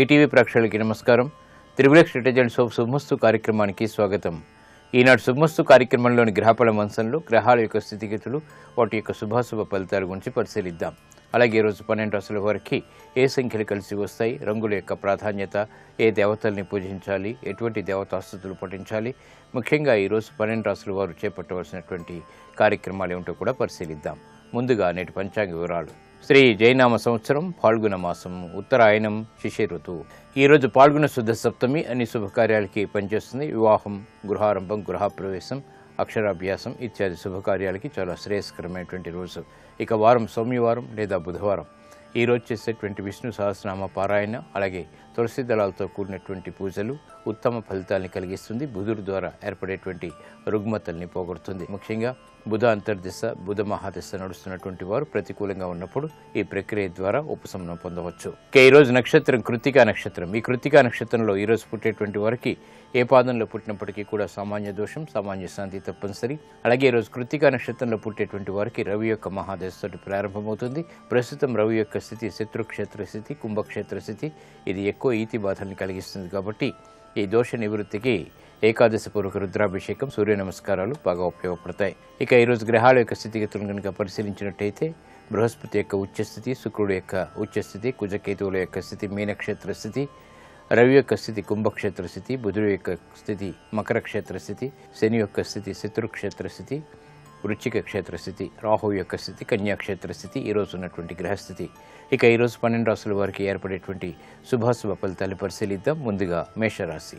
ETV ప్రేక్షకులకి నమస్కారం. Triplex intelligence of శుభమస్తు కార్యక్రమానికి స్వాగతం. ఈనాడు శుభమస్తు కార్యక్రమంలోని గ్రహఫల మంచంలో గ్రహాల యొక్క స్థితిగతులు, వాటి యొక్క శుభాశుభ ఫలితాల గురించి పరిశీలిద్దాం. అలాగే ఈరోజు 12 రాశుల వారికి ఏ సంఖ్యలు కలిసి వస్తాయి, రంగుల యొక్క ప్రాధాన్యత, ఏ దేవతల్ని పూజించాలి, ఎటువంటి దేవతాస్తుతులు పఠించాలి, ముఖ్యంగా ఈరోజు 12 రాశుల వారు చేపట్టవలసినటువంటి కార్యక్రమాలు ఏమిటో కూడా పరిశీలిద్దాం. ముందుగా నేటి పంచాంగ వివరాలు. శ్రీ జైనామ సంవత్సరం ఫాల్గుణ మాసం, ఉత్తరాయణం, శిశిర ఋతువు. ఈరోజు పాల్గొన శుద్ధ సప్తమి అన్ని శుభకార్యాలకి పనిచేస్తుంది. వివాహం, గృహారంభం, గృహప్రవేశం, అక్షరాభ్యాసం ఇత్యాది శుభకార్యాలకి చాలా శ్రేయస్కరమైనటువంటి రోజు. ఇక వారం సోమవారం లేదా బుధవారం. ఈరోజు చేసేటువంటి విష్ణు సహస్రనామ పారాయణ, అలాగే తులసి దళాలతో కూడినటువంటి పూజలు ఉత్తమ ఫలితాలను కలిగిస్తుంది. బుధుడు ద్వారా ఏర్పడేటువంటి రుగ్మతల్ని పోగొడుతుంది. ముఖ్యంగా బుధ అంతర్దిశ, బుధ మహాదశ నడుస్తున్నటువంటి వారు ప్రతికూలంగా ఉన్నప్పుడు ఈ ప్రక్రియ ద్వారా ఉపశమనం పొందవచ్చు. ఈరోజు నక్షత్రం కృత్తికా నక్షత్రం. ఈ కృత్తికా నక్షత్రంలో ఈరోజు పుట్టేటువంటి వారికి ఏ పాదంలో పుట్టినప్పటికీ కూడా సామాన్య దోషం, సామాన్య శాంతి తప్పనిసరి. అలాగే ఈరోజు కృత్తికా నక్షత్రంలో పుట్టేటువంటి వారికి రవి యొక్క మహాదశతో ప్రారంభమవుతుంది. ప్రస్తుతం రవి యొక్క స్థితి శత్రుక్షేత్ర స్థితి, కుంభక్షేత్ర స్థితి. ఇది ఎక్కువ ఈతి బాధల్ని కలిగిస్తుంది. కాబట్టి ఈ దోష నివృత్తికి ఏకాదశి పూర్వక రుద్రాభిషేకం, సూర్య నమస్కారాలు బాగా ఉపయోగపడతాయి. ఇక ఈరోజు గ్రహాల యొక్క స్థితిగతులను కనుక పరిశీలించినట్టయితే బృహస్పతి యొక్క ఉచ్చస్థితి, శుక్రుడు యొక్క ఉచ్చస్థితి, కుజకేతువుల యొక్క స్థితి మీనక్షేత్ర స్థితి, రవి యొక్క స్థితి కుంభక్షేత్ర స్థితి, బుధుడు యొక్క స్థితి మకర క్షేత్ర స్థితి, శని యొక్క స్థితి శత్రుక్షేత్ర స్థితి, వృశ్చిక క్షేత్ర స్థితి, రాహువు యొక్క స్థితి కన్యాక్షేత్ర స్థితి ఈరోజు ఉన్నటువంటి గ్రహస్థితి. ఇక ఈరోజు 12 రాశుల వారికి ఏర్పడేటువంటి శుభాశుభ ఫలితాలు పరిశీలిద్దాం. ముందుగా మేషరాశి.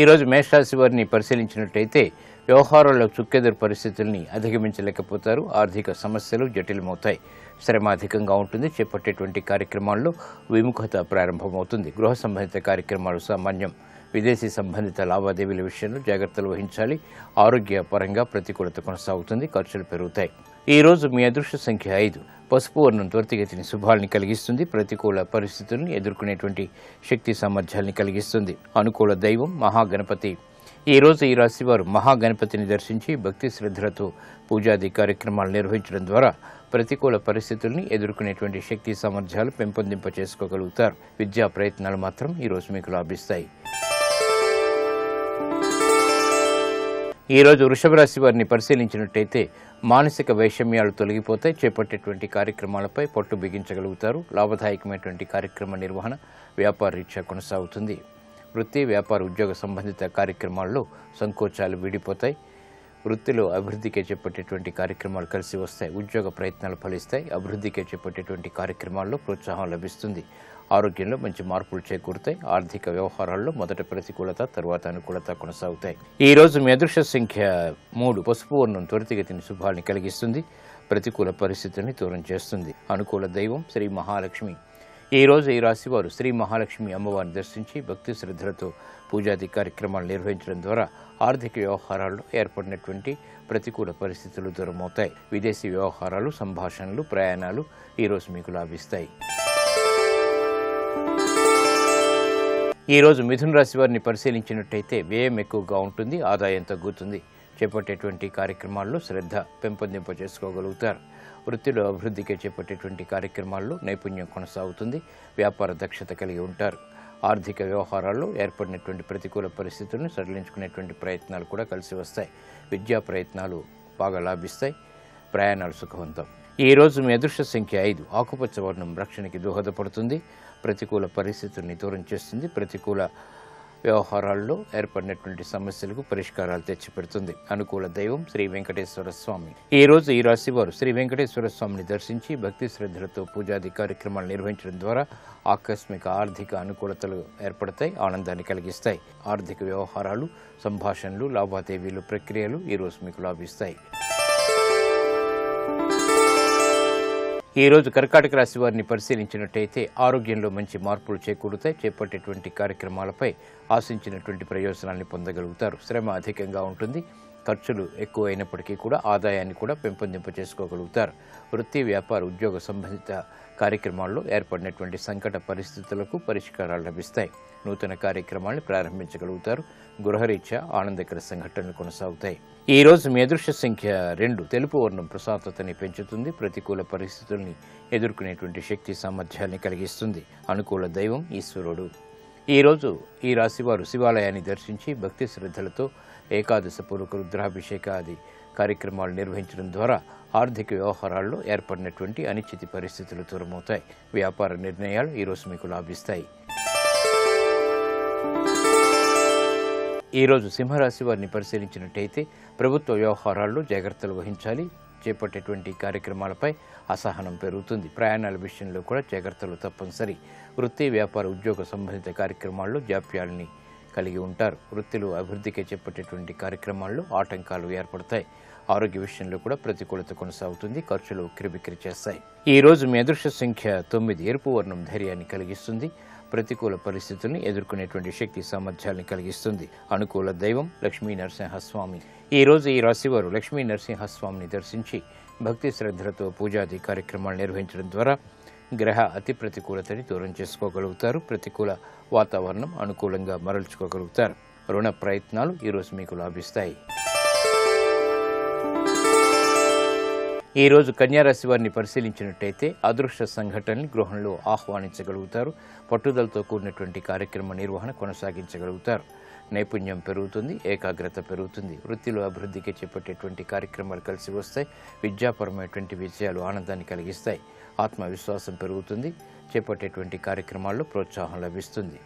ఈరోజు మేషరాశి వారిని పరిశీలించినట్టయితే వ్యవహారాల్లో చుక్కెదురు పరిస్థితుల్ని అధిగమించలేకపోతారు. ఆర్థిక సమస్యలు జటిలమవుతాయి. శ్రమ అధికంగా ఉంటుంది. చేపట్టేటువంటి కార్యక్రమాల్లో విముఖత ప్రారంభమవుతుంది. గృహ సంబంధిత కార్యక్రమాలు సామాన్యం. విదేశీ సంబంధిత లావాదేవీల విషయంలో జాగ్రత్తలు వహించాలి. ఆరోగ్యపరంగా ప్రతికూలత కొనసాగుతుంది. ఖర్చులు పెరుగుతాయి. ఈరోజు మీ అదృష్ట సంఖ్య 5. పసుపు వర్ణం త్వరితగతిని శుభాల్ని కలిగిస్తుంది. ప్రతికూల పరిస్థితుల్ని ఎదుర్కొనేటువంటి శక్తి సామర్థ్యాల్ని కలిగిస్తుంది. అనుకూల దైవం మహాగణపతి. ఈరోజు ఈ రాశి వారు మహాగణపతిని దర్శించి భక్తి శ్రద్ధలతో పూజాది కార్యక్రమాలు నిర్వహించడం ద్వారా ప్రతికూల పరిస్థితుల్ని ఎదుర్కొనేటువంటి శక్తి సామర్థ్యాలు పెంపొందింప చేసుకోగలుగుతారు. విద్యా ప్రయత్నాలు మాత్రం ఈరోజు మీకు లాభిస్తాయి. ఈరోజు వృషభ రాశి వారిని పరిశీలించినట్టయితే మానసిక వైషమ్యాలు తొలగిపోతాయి. చేపట్టేటువంటి కార్యక్రమాలపై పట్టు బిగించగలుగుతారు. లాభదాయకమైనటువంటి కార్యక్రమ నిర్వహణ వ్యాపార రీత్యా కొనసాగుతుంది. వృత్తి, వ్యాపార, ఉద్యోగ సంబంధిత కార్యక్రమాల్లో సంకోచాలు వీడిపోతాయి. వృత్తిలో అభివృద్ధికి చేపట్టేటువంటి కార్యక్రమాలు కలిసి వస్తాయి. ఉద్యోగ ప్రయత్నాలు ఫలిస్తాయి. అభివృద్ధికి చేపట్టేటువంటి కార్యక్రమాల్లో ప్రోత్సాహం లభిస్తుంది. ఆరోగ్యంలో మంచి మార్పులు చేకూరుతాయి. ఆర్థిక వ్యవహారాల్లో మొదట ప్రతికూలత, తర్వాత అనుకూలత కొనసాగుతాయి. ఈరోజు మీ అదృష్ట సంఖ్య 3. పసుపు వర్ణం త్వరితగతిని శుభాల్ని కలిగిస్తుంది. ప్రతికూల పరిస్థితుల్ని దూరం చేస్తుంది. అనుకూల దైవం శ్రీ మహాలక్ష్మి. ఈరోజు ఈ రాశి వారు శ్రీ మహాలక్ష్మి అమ్మవారిని దర్శించి భక్తి శ్రద్ధలతో పూజాది కార్యక్రమాలు నిర్వహించడం ద్వారా ఆర్థిక వ్యవహారాల్లో ఏర్పడినటువంటి ప్రతికూల పరిస్థితులు దూరమవుతాయి. విదేశీ వ్యవహారాలు, సంభాషణలు, ప్రయాణాలు ఈరోజు మీకు లాభిస్తాయి. ఈరోజు మిథున రాశి వారిని పరిశీలించినట్టయితే వ్యయం ఎక్కువగా ఉంటుంది. ఆదాయం తగ్గుతుంది. చేపట్టేటువంటి కార్యక్రమాల్లో శ్రద్ధ పెంపొందింప చేసుకోగలుగుతారు. వృత్తిలో అభివృద్ధికి చేపట్టేటువంటి కార్యక్రమాల్లో నైపుణ్యం కొనసాగుతుంది. వ్యాపార దక్షత కలిగి ఉంటారు. ఆర్థిక వ్యవహారాల్లో ఏర్పడినటువంటి ప్రతికూల పరిస్థితులను సడలించుకునేటువంటి ప్రయత్నాలు కూడా కలిసి వస్తాయి. విద్యా ప్రయత్నాలు బాగా లాభిస్తాయి. ప్రయాణాలు సుఖవంతం. ఈరోజు మీ అదృష్ట సంఖ్య 5. ఆకుపచ్చ వర్ణం రక్షణకి దోహదపడుతుంది. ప్రతికూల పరిస్థితుల్ని దూరం చేస్తుంది. ప్రతికూల వ్యవహారాల్లో ఏర్పడినటువంటి సమస్యలకు పరిష్కారాలు తెచ్చిపెడుతుంది. అనుకూల దైవం శ్రీ వెంకటేశ్వర స్వామి. ఈ రోజు ఈ రాశి వారు శ్రీ వెంకటేశ్వర స్వామిని దర్శించి భక్తి శ్రద్ధలతో పూజాది కార్యక్రమాలు నిర్వహించడం ద్వారా ఆకస్మిక ఆర్థిక అనుకూలతలు ఏర్పడతాయి. ఆనందాన్ని కలిగిస్తాయి. ఆర్థిక వ్యవహారాలు, సంభాషణలు, లావాదేవీలు, ప్రక్రియలు ఈరోజు మీకు లాభిస్తాయి. ఈరోజు కర్కాటక రాశి వారిని పరిశీలించినట్టయితే ఆరోగ్యంలో మంచి మార్పులు చేకూరుతాయి. చేపట్టేటువంటి కార్యక్రమాలపై ఆశించినటువంటి ప్రయోజనాల్ని పొందగలుగుతారు. శ్రమ అధికంగా ఉంటుంది. ఖర్చులు ఎక్కువ అయినప్పటికీ కూడా ఆదాయాన్ని కూడా పెంపొందింప చేసుకోగలుగుతారు. వృత్తి, వ్యాపార, ఉద్యోగ సంబంధిత కార్యక్రమాల్లో ఏర్పడినటువంటి సంకట పరిస్థితులకు పరిష్కారాలు లభిస్తాయి. నూతన కార్యక్రమాలను ప్రారంభించగలుగుతారు. గృహరీత్యా ఆనందకర సంఘటనలు కొనసాగుతాయి. ఈ రోజు మీ అదృష్ట సంఖ్య 2. తెలుపు వర్ణం ప్రశాంతతని పెంచుతుంది. ప్రతికూల పరిస్థితుల్ని ఎదుర్కొనేటువంటి శక్తి సామర్థ్యాన్ని కలిగిస్తుంది. అనుకూల దైవం ఈశ్వరుడు. ఈ రోజు ఈ రాశివారు శివాలయాన్ని దర్శించి భక్తి శ్రద్ధలతో ఏకాదశ పూర్వక రుద్రాభిషేకాది కార్యక్రమాలు నిర్వహించడం ద్వారా ఆర్థిక వ్యవహారాల్లో ఏర్పడినటువంటి అనిశ్చిత పరిస్థితులు దూరమవుతాయి. వ్యాపార నిర్ణయాలు ఈరోజు మీకు లాభిస్తాయి. ఈరోజు సింహరాశి వారిని పరిశీలించినట్టయితే ప్రభుత్వ వ్యవహారాల్లో జాగ్రత్తలు వహించాలి. చేపట్టేటువంటి కార్యక్రమాలపై అసహనం పెరుగుతుంది. ప్రయాణాల విషయంలో కూడా జాగ్రత్తలు తప్పనిసరి. వృత్తి, వ్యాపార, ఉద్యోగ సంబంధిత కార్యక్రమాల్లో జాప్యాలని కలిగి ఉంటారు. వృత్తిలో అభివృద్ధికి చేపట్టేటువంటి కార్యక్రమాల్లో ఆటంకాలు ఏర్పడతాయి. ఆరోగ్య విషయంలో కూడా ప్రతికూలత కొనసాగుతుంది. ఖర్చులు ఉక్కిరిబిక్కిరి చేస్తాయి. ఈ రోజు మీ అదృష్ట సంఖ్య 9. ఎరుపు వర్ణం ధైర్యాన్ని కలిగిస్తుంది. ప్రతికూల పరిస్థితుల్ని ఎదుర్కొనేటువంటి శక్తి సామర్థ్యాన్ని కలిగిస్తుంది. అనుకూల దైవం లక్ష్మీ నరసింహస్వామి. ఈ రోజు ఈ రాశివారు లక్ష్మీ నరసింహస్వామిని దర్శించి భక్తి శ్రద్ధలతో పూజాది కార్యక్రమాలు నిర్వహించడం ద్వారా గ్రహ అతి ప్రతికూలతని దూరం చేసుకోగలుగుతారు. ప్రతికూల వాతావరణం అనుకూలంగా మరల్చుకోగలుగుతారు. రుణ ప్రయత్నాలు ఈరోజు మీకు లాభిస్తాయి. ఈ రోజు కన్యారాశి వారిని పరిశీలించినట్టయితే అదృష్ట సంఘటనని గృహంలో ఆహ్వానించగలుగుతారు. పట్టుదలతో కూడినటువంటి కార్యక్రమ నిర్వహణ కొనసాగించగలుగుతారు. నైపుణ్యం పెరుగుతుంది. ఏకాగ్రత పెరుగుతుంది. వృత్తిలో అభివృద్ధికి చేపట్టేటువంటి కార్యక్రమాలు కలిసి వస్తాయి. విద్యాపరమైనటువంటి విజయాలు ఆనందాన్ని కలిగిస్తాయి. ఆత్మవిశ్వాసం పెరుగుతుంది. చేపట్టేటువంటి కార్యక్రమాల్లో ప్రోత్సాహం లభిస్తుంది.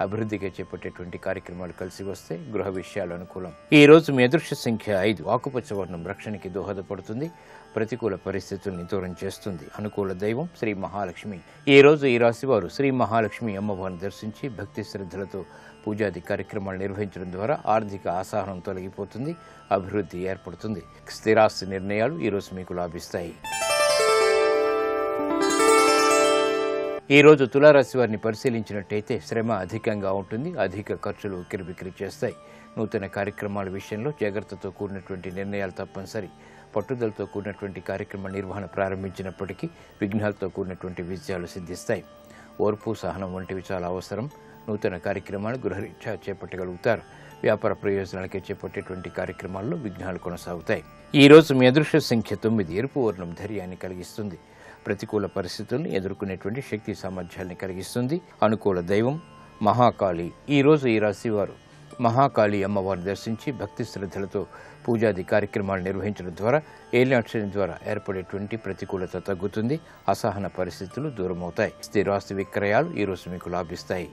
అభివృద్ధిగా చేపట్టేటువంటి కార్యక్రమాలు కలిసి వస్తే గృహ విషయాలు అనుకూలం. ఈ రోజు మీ అదృష్ట సంఖ్య 5. ఆకుపచ్చ వర్ణం రక్షణకి దోహదపడుతుంది. ప్రతికూల పరిస్థితుల్ని దూరం చేస్తుంది. అనుకూల దైవం శ్రీ మహాలక్ష్మి. ఈ రోజు ఈ రాశివారు శ్రీ మహాలక్ష్మి అమ్మవారిని దర్శించి భక్తి శ్రద్ధలతో పూజాది కార్యక్రమాలు నిర్వహించడం ద్వారా ఆర్థిక అసహనం తొలగిపోతుంది. అభివృద్ధి ఏర్పడుతుంది. స్థిరాస్తి నిర్ణయాలు ఈరోజు మీకు లాభిస్తాయి. ఈ రోజు తులారాశి వారిని పరిశీలించినట్టయితే శ్రమ అధికంగా ఉంటుంది. అధిక ఖర్చులు ఉక్కిరిబిక్కిరి చేస్తాయి. నూతన కార్యక్రమాల విషయంలో జాగ్రత్తతో కూడినటువంటి నిర్ణయాలు తప్పనిసరి. పట్టుదలతో కూడినటువంటి కార్యక్రమ నిర్వహణ ప్రారంభించినప్పటికీ విఘ్నాలతో కూడినటువంటి విజయాలు సిద్ధిస్తాయి. ఓర్పు, సహనం వంటివి చాలా అవసరం. నూతన కార్యక్రమాలు గృహరీత్యా చేపట్టగలుగుతారు. వ్యాపార ప్రయోజనాలకే చేపట్టేటువంటి కార్యక్రమాల్లో విఘ్నాలు కొనసాగుతాయి. ఈ రోజు మీ అదృష్ట సంఖ్య 9. ఎరుపు వర్ణం ధైర్యాన్ని కలిగిస్తుంది. ప్రతికూల పరిస్థితుల్ని ఎదుర్కొనేటువంటి శక్తి సామర్థ్యాన్ని కలిగిస్తుంది. అనుకూల దైవం మహాకాళి. ఈ రోజు ఈ రాశి వారు మహాకాళి అమ్మవారిని దర్శించి భక్తి శ్రద్ధలతో పూజాది కార్యక్రమాలు నిర్వహించడం ద్వారా ఏలినాటి శని ద్వారా ఏర్పడేటువంటి ప్రతికూలత తగ్గుతుంది. అసహన పరిస్థితులు దూరమవుతాయి. స్థిరాస్తి విక్రయాలు ఈరోజు మీకు లాభిస్తాయి.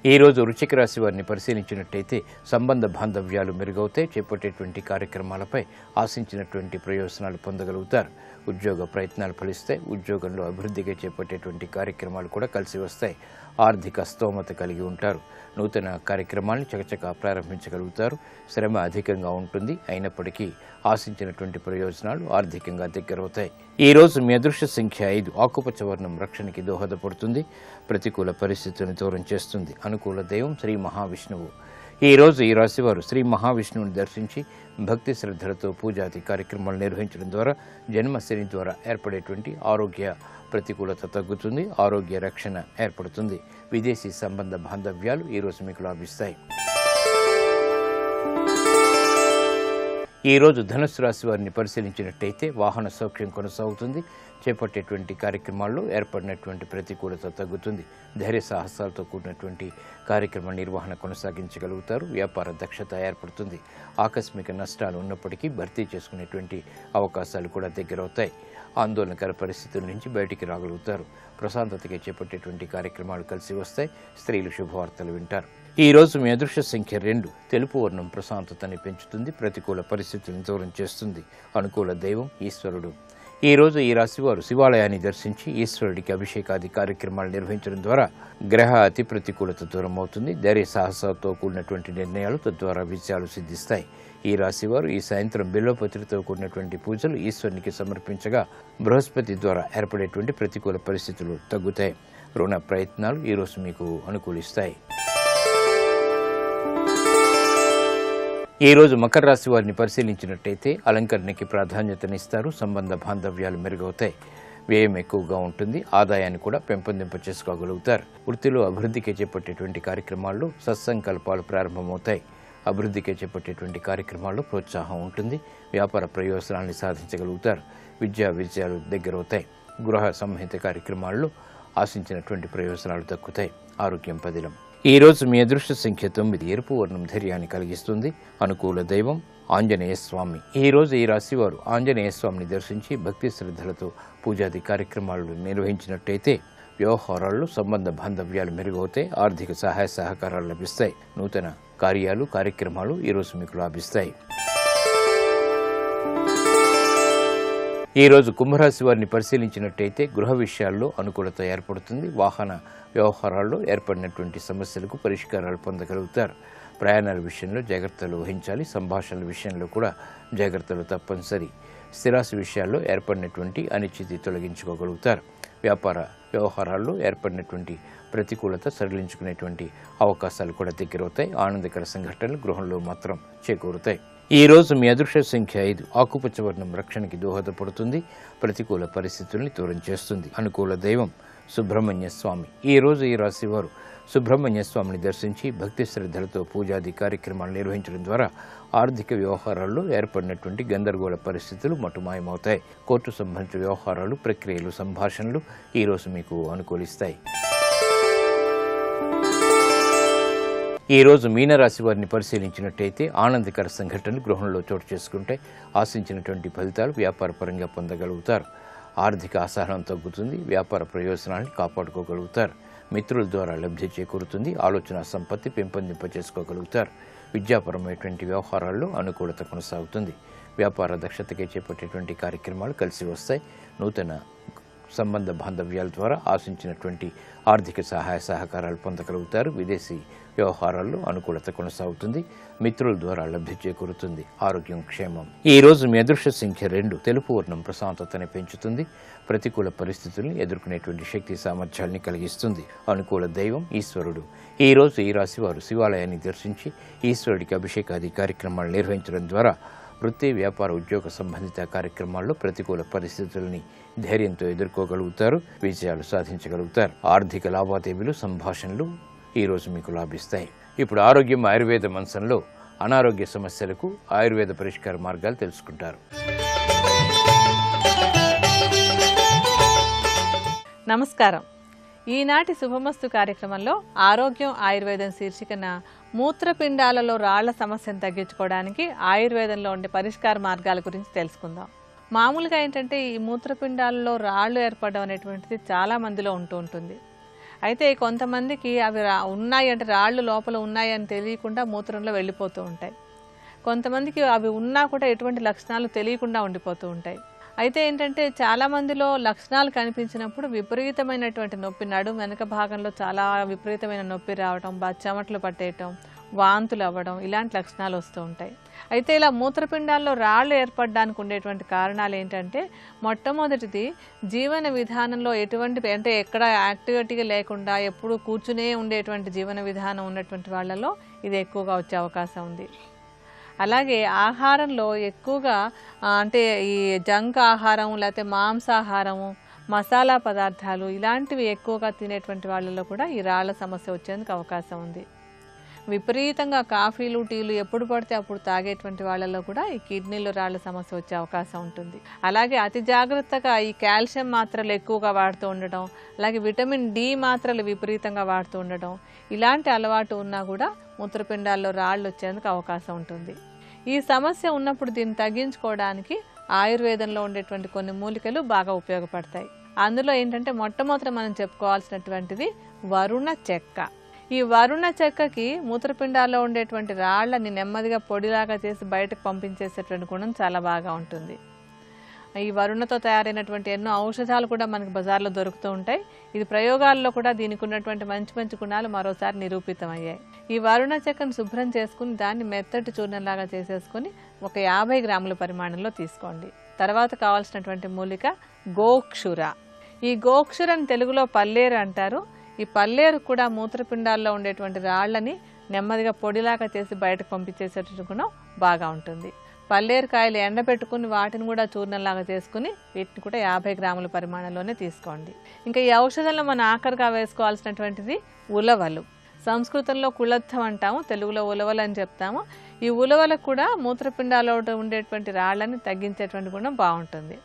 ఈ రోజు వృశ్చిక రాశి వారిని పరిశీలించినట్టయితే సంబంధ బాంధవ్యాలు మెరుగవుతాయి. చేపట్టేటువంటి కార్యక్రమాలపై ఆశించినటువంటి ప్రయోజనాలు పొందగలుగుతారు. ఉద్యోగ ప్రయత్నాలు ఫలిస్తాయి. ఉద్యోగంలో అభివృద్ధిగా చేపట్టేటువంటి కార్యక్రమాలు కూడా కలిసి వస్తాయి. ఆర్థిక స్తోమత కలిగి ఉంటారు. నూతన కార్యక్రమాలను చకచకా ప్రారంభించగలుగుతారు. శ్రమ అధికంగా ఉంటుంది. అయినప్పటికీ ఆశించినటువంటి ప్రయోజనాలు ఆర్థికంగా దగ్గరవుతాయి. ఈ రోజు మీ అదృష్ట సంఖ్య 5. ఆకుపచ్చ వర్ణం రక్షణకి దోహదపడుతుంది. ప్రతికూల పరిస్థితులను దూరం చేస్తుంది. అనుకూల దైవం శ్రీ మహావిష్ణువు. ఈ రోజు ఈ రాశివారు శ్రీ మహావిష్ణువుని దర్శించి భక్తి శ్రద్ధలతో పూజాది కార్యక్రమాలు నిర్వహించడం ద్వారా జన్మశని ద్వారా ఏర్పడేటువంటి ఆరోగ్య ప్రతికూలత తగ్గుతుంది. ఆరోగ్య రక్షణ ఏర్పడుతుంది. విదేశీ సంబంధ బాంధవ్యాలు ఈరోజు మీకు లాభిస్తాయి. ఈ రోజు ధనుస్సు రాశి వారిని పరిశీలించినట్టయితే వాహన సౌఖ్యం కొనసాగుతుంది. చేపట్టేటువంటి కార్యక్రమాల్లో ఏర్పడినటువంటి ప్రతికూలత తగ్గుతుంది. ధైర్య సాహసాలతో కూడినటువంటి కార్యక్రమ నిర్వహణ కొనసాగించగలుగుతారు. వ్యాపార దక్షత ఏర్పడుతుంది. ఆకస్మిక నష్టాలు ఉన్నప్పటికీ భర్తీ చేసుకునేటువంటి అవకాశాలు కూడా దగ్గరవుతాయి. ఆందోళనకర పరిస్థితుల నుంచి బయటికి రాగలుగుతారు. ప్రశాంతతగా చేపట్టేటువంటి కార్యక్రమాలు కలిసి వస్తాయి. స్త్రీలు శుభవార్తలు వింటారు. ఈ రోజు మీ అదృష్ట సంఖ్య 2. తెలుపు వర్ణం ప్రశాంతతని పెంచుతుంది. ప్రతికూల పరిస్థితులను దూరం చేస్తుంది. అనుకూల దైవం ఈశ్వరుడు. ఈ రోజు ఈ రాశివారు శివాలయాన్ని దర్శించి ఈశ్వరుడికి అభిషేకాది కార్యక్రమాలు నిర్వహించడం ద్వారా గ్రహ అతి ప్రతికూలత దూరం అవుతుంది. ధైర్య సాహసాలతో కూడినటువంటి నిర్ణయాలు తద్వారా విజయాలు సిద్ధిస్తాయి. ఈ రాశివారు ఈ సాయంత్రం బిల్వపత్రితో కూడినటువంటి పూజలు ఈశ్వరునికి సమర్పించగా బృహస్పతి ద్వారా ఏర్పడేటువంటి ప్రతికూల పరిస్థితులు తగ్గుతాయి. రుణ ప్రయత్నాలు ఈరోజు మీకు అనుకూలిస్తాయి. ఈ రోజు మకర రాశి వారిని పరిశీలించినట్టయితే అలంకరణకి ప్రాధాన్యతనిస్తారు. సంబంధ బాంధవ్యాలు మెరుగవుతాయి. వ్యయం ఎక్కువగా ఉంటుంది. ఆదాయాన్ని కూడా పెంపొందింప చేసుకోగలుగుతారు. వృత్తిలో అభివృద్ధికి చేపట్టేటువంటి కార్యక్రమాల్లో సత్సంకల్పాలు ప్రారంభమవుతాయి. అభివృద్ధికి చేపట్టేటువంటి కార్యక్రమాల్లో ప్రోత్సాహం ఉంటుంది. వ్యాపార ప్రయోజనాన్ని సాధించగలుగుతారు. విద్యా విజయాలు దగ్గరవుతాయి. గృహ సంహిత కార్యక్రమాల్లో ఆశించినటువంటి ప్రయోజనాలు దక్కుతాయి. ఆరోగ్యం పదిలం. ఈ రోజు మీ అదృష్ట సంఖ్య 9. ఎరుపు వర్ణం ధైర్యాన్ని కలిగిస్తుంది. అనుకూల దైవం ఆంజనేయ స్వామి. ఈ రోజు ఈ రాశి వారు ఆంజనేయ స్వామిని దర్శించి భక్తి శ్రద్ధలతో పూజాది కార్యక్రమాలు నిర్వహించినట్టయితే వ్యవహారాల్లో సంబంధ బాంధవ్యాలు మెరుగవుతాయి. ఆర్థిక సహాయ సహకారాలు లభిస్తాయి. నూతన కార్యాలు కార్యక్రమాలు ఈరోజు మీకు లాభిస్తాయి. ఈ రోజు కుంభరాశి వారిని పరిశీలించినట్టయితే గృహ విషయాల్లో అనుకూలత ఏర్పడుతుంది. వాహన వ్యవహారాల్లో ఏర్పడినటువంటి సమస్యలకు పరిష్కారాలు పొందగలుగుతారు. ప్రయాణాల విషయంలో జాగ్రత్తలు వహించాలి. సంభాషణల విషయంలో కూడా జాగ్రత్తలు తప్పనిసరి. స్థిరాస్తి విషయాల్లో ఏర్పడినటువంటి అనిశ్చితి తొలగించుకోగలుగుతారు. వ్యాపార వ్యవహారాల్లో ఏర్పడినటువంటి ప్రతికూలత సడలించుకునేటువంటి అవకాశాలు కూడా దగ్గరవుతాయి. ఆనందకర సంఘటనలు గృహంలో మాత్రం చేకూరుతాయి. ఈ రోజు మీ అదృష్ట సంఖ్య 5. ఆకుపచ్చ వర్ణం రక్షణకి దోహదపడుతుంది. ప్రతికూల పరిస్థితుల్ని దూరం చేస్తుంది. అనుకూల దైవం సుబ్రహ్మణ్య స్వామి. ఈ రోజు ఈ రాశి వారు సుబ్రహ్మణ్య స్వామిని దర్శించి భక్తి శ్రద్ధలతో పూజాది కార్యక్రమాలు నిర్వహించడం ద్వారా ఆర్థిక వ్యవహారాల్లో ఏర్పడినటువంటి గందరగోళ పరిస్థితులు మటుమాయమవుతాయి. కోర్టు సంబంధించిన వ్యవహారాలు ప్రక్రియలు సంభాషణలు ఈరోజు మీకు అనుకూలిస్తాయి. ఈ రోజు మీనరాశి వారిని పరిశీలించినట్టయితే ఆనందకర సంఘటనలు గృహంలో చోటు చేసుకుంటే ఆశించినటువంటి ఫలితాలు వ్యాపారపరంగా పొందగలుగుతారు. ఆర్థిక అసహనం తగ్గుతుంది. వ్యాపార ప్రయోజనాన్ని కాపాడుకోగలుగుతారు. మిత్రుల ద్వారా లబ్ధి చేకూరుతుంది. ఆలోచన సంపత్తి పెంపొందింప చేసుకోగలుగుతారు. విద్యాపరమైనటువంటి వ్యవహారాల్లో అనుకూలత కొనసాగుతుంది. వ్యాపార దక్షతకే చేపట్టేటువంటి కార్యక్రమాలు కలిసి వస్తాయి. నూతన సంబంధ బాంధవ్యాల ద్వారా ఆశించినటువంటి ఆర్థిక సహాయ సహకారాలు పొందగలుగుతారు. విదేశీ వ్యవహారాల్లో అనుకూలత కొనసాగుతుంది. మిత్రుల ద్వారా లబ్ధి చేకూరుతుంది. ఆరోగ్యం క్షేమం. ఈ రోజు మీ అదృష్ట సంఖ్య 2. తెలుపు వర్ణం ప్రశాంతతని పెంచుతుంది. ప్రతికూల పరిస్థితుల్ని ఎదుర్కొనేటువంటి శక్తి సామర్థ్యాల్ని కలిగిస్తుంది. అనుకూల దైవం ఈశ్వరుడు. ఈ రోజు ఈ రాశి వారు శివాలయాన్ని దర్శించి ఈశ్వరుడికి అభిషేకాది కార్యక్రమాలు నిర్వహించడం ద్వారా వృత్తి వ్యాపార ఉద్యోగ సంబంధిత కార్యక్రమాల్లో ప్రతికూల పరిస్థితుల్ని ధైర్యంతో ఎదుర్కోగలుగుతారు. విజయాలు సాధించగలుగుతారు. ఆర్థిక లావాదేవీలు సంభాషణలు ఈరోజు మీకు లాభిస్తాయి. ఇప్పుడు ఆరోగ్యం ఆయుర్వేద మంచంలో అనారోగ్య సమస్యలకు ఆయుర్వేద పరిష్కార మార్గాలు తెలుసుకుంటారు. నమస్కారం. ఈనాటి శుభమస్తు కార్యక్రమంలో ఆరోగ్యం ఆయుర్వేదం శీర్షికన మూత్రపిండాలలో రాళ్ల సమస్యను తగ్గించుకోవడానికి ఆయుర్వేదంలో ఉండే పరిష్కార మార్గాల గురించి తెలుసుకుందాం. మామూలుగా ఏంటంటే ఈ మూత్రపిండాలలో రాళ్ళు ఏర్పడడం అనేటువంటిది చాలా మందిలో ఉంటుంది. అయితే కొంతమందికి అవి ఉన్నాయి అంటే రాళ్ళు లోపల ఉన్నాయని తెలియకుండా మూత్రంలో వెళ్ళిపోతూ ఉంటాయి. కొంతమందికి అవి ఉన్నా కూడా ఎటువంటి లక్షణాలు తెలియకుండా ఉండిపోతూ ఉంటాయి. అయితే ఏంటంటే చాలామందిలో లక్షణాలు కనిపించినప్పుడు విపరీతమైనటువంటి నొప్పి, నడుము వెనక భాగంలో చాలా విపరీతమైన నొప్పి రావడం, చెమటలు పట్టేయటం, వాంతులు అవ్వడం, ఇలాంటి లక్షణాలు వస్తూ ఉంటాయి. అయితే ఇలా మూత్రపిండాల్లో రాళ్ళు ఏర్పడడానికి ఉండేటువంటి కారణాలు ఏంటంటే మొట్టమొదటిది జీవన విధానంలో ఎటువంటి అంటే ఎక్కడ యాక్టివిటీగా లేకుండా ఎప్పుడు కూర్చునే ఉండేటువంటి జీవన విధానం ఉన్నటువంటి వాళ్ళలో ఇది ఎక్కువగా వచ్చే అవకాశం ఉంది. అలాగే ఆహారంలో ఎక్కువగా అంటే ఈ జంక్ ఆహారం లేకపోతే మాంసాహారము, మసాలా పదార్థాలు ఇలాంటివి ఎక్కువగా తినేటువంటి వాళ్ళలో కూడా ఈ రాళ్ల సమస్య వచ్చేందుకు అవకాశం ఉంది. విపరీతంగా కాఫీలు టీలు ఎప్పుడు పడితే అప్పుడు తాగేటువంటి వాళ్ళలో కూడా ఈ కిడ్నీలో రాళ్ల సమస్య వచ్చే అవకాశం ఉంటుంది. అలాగే అతి జాగ్రత్తగా ఈ కాల్షియం మాత్రలు ఎక్కువగా వాడుతూ ఉండడం, అలాగే విటమిన్ డి మాత్రలు విపరీతంగా వాడుతూ ఉండడం, ఇలాంటి అలవాటు ఉన్నా కూడా మూత్రపిండాల్లో రాళ్ళు వచ్చేందుకు అవకాశం ఉంటుంది. ఈ సమస్య ఉన్నప్పుడు దీన్ని తగ్గించుకోవడానికి ఆయుర్వేదంలో ఉండేటువంటి కొన్ని మూలికలు బాగా ఉపయోగపడతాయి. అందులో ఏంటంటే మొట్టమొదట మనం చెప్పుకోవాల్సినటువంటిది వరుణ చెక్క. ఈ వరుణ చెక్కకి మూత్రపిండాల్లో ఉండేటువంటి రాళ్లని నెమ్మదిగా పొడిలాగా చేసి బయటకు పంపించేసేటువంటి గుణం చాలా బాగా ఉంటుంది. ఈ వరుణతో తయారైనటువంటి ఎన్నో ఔషధాలు కూడా మనకు బజార్లో దొరుకుతూ ఉంటాయి. ఇది ప్రయోగాల్లో కూడా దీనికి ఉన్నటువంటి మంచి మంచి గుణాలు మరోసారి నిరూపితమయ్యాయి. ఈ వరుణ చెక్కను శుభ్రం చేసుకుని దాన్ని మెత్తటి చూర్ణంలాగా చేసేసుకుని ఒక 50 గ్రాముల పరిమాణంలో తీసుకోండి. తర్వాత కావాల్సినటువంటి మూలిక గోక్షుర. ఈ గోక్షురని తెలుగులో పల్లేరు అంటారు. ఈ పల్లేరు కూడా మూత్రపిండాల్లో ఉండేటువంటి రాళ్లని నెమ్మదిగా పొడిలాగా చేసి బయటకు పంపించేసేటువంటి గుణం బాగా ఉంటుంది. పల్లేరుకాయలు ఎండబెట్టుకుని వాటిని కూడా చూర్ణంలాగా చేసుకుని వీటిని కూడా 50 గ్రాముల పరిమాణంలోనే తీసుకోండి. ఇంకా ఈ ఔషధంలో మనం ఆఖరిగా వేసుకోవాల్సినటువంటిది ఉలవలు. సంస్కృతంలో కుళత్థం అంటాము, తెలుగులో ఉలవలు అని చెప్తాము. ఈ ఉలవలకు కూడా మూత్రపిండాల్లో ఉండేటువంటి రాళ్ళని తగ్గించేటువంటి గుణం బాగుంటుంది.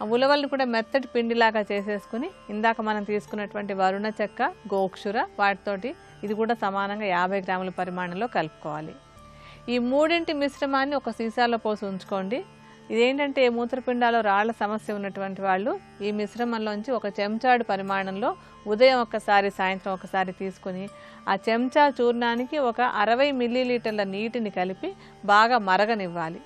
ఆ ఉలవల్ని కూడా మెత్తటి పిండిలాగా చేసేసుకుని ఇందాక మనం తీసుకున్నటువంటి వరుణ చెక్క, గోక్షుర వాటితోటి ఇది కూడా సమానంగా 50 గ్రాముల పరిమాణంలో కలుపుకోవాలి. ఈ మూడింటి మిశ్రమాన్ని ఒక సీసాలో పోసి ఉంచుకోండి. ఇదేంటంటే మూత్రపిండాల్లో రాళ్ల సమస్య ఉన్నటువంటి వాళ్ళు ఈ మిశ్రమంలోంచి ఒక చెంచాడు పరిమాణంలో ఉదయం ఒకసారి సాయంత్రం ఒకసారి తీసుకుని ఆ చెంచా చూర్ణానికి ఒక 60 మిల్లీలీటర్ల నీటిని కలిపి బాగా మరగనివ్వాలి.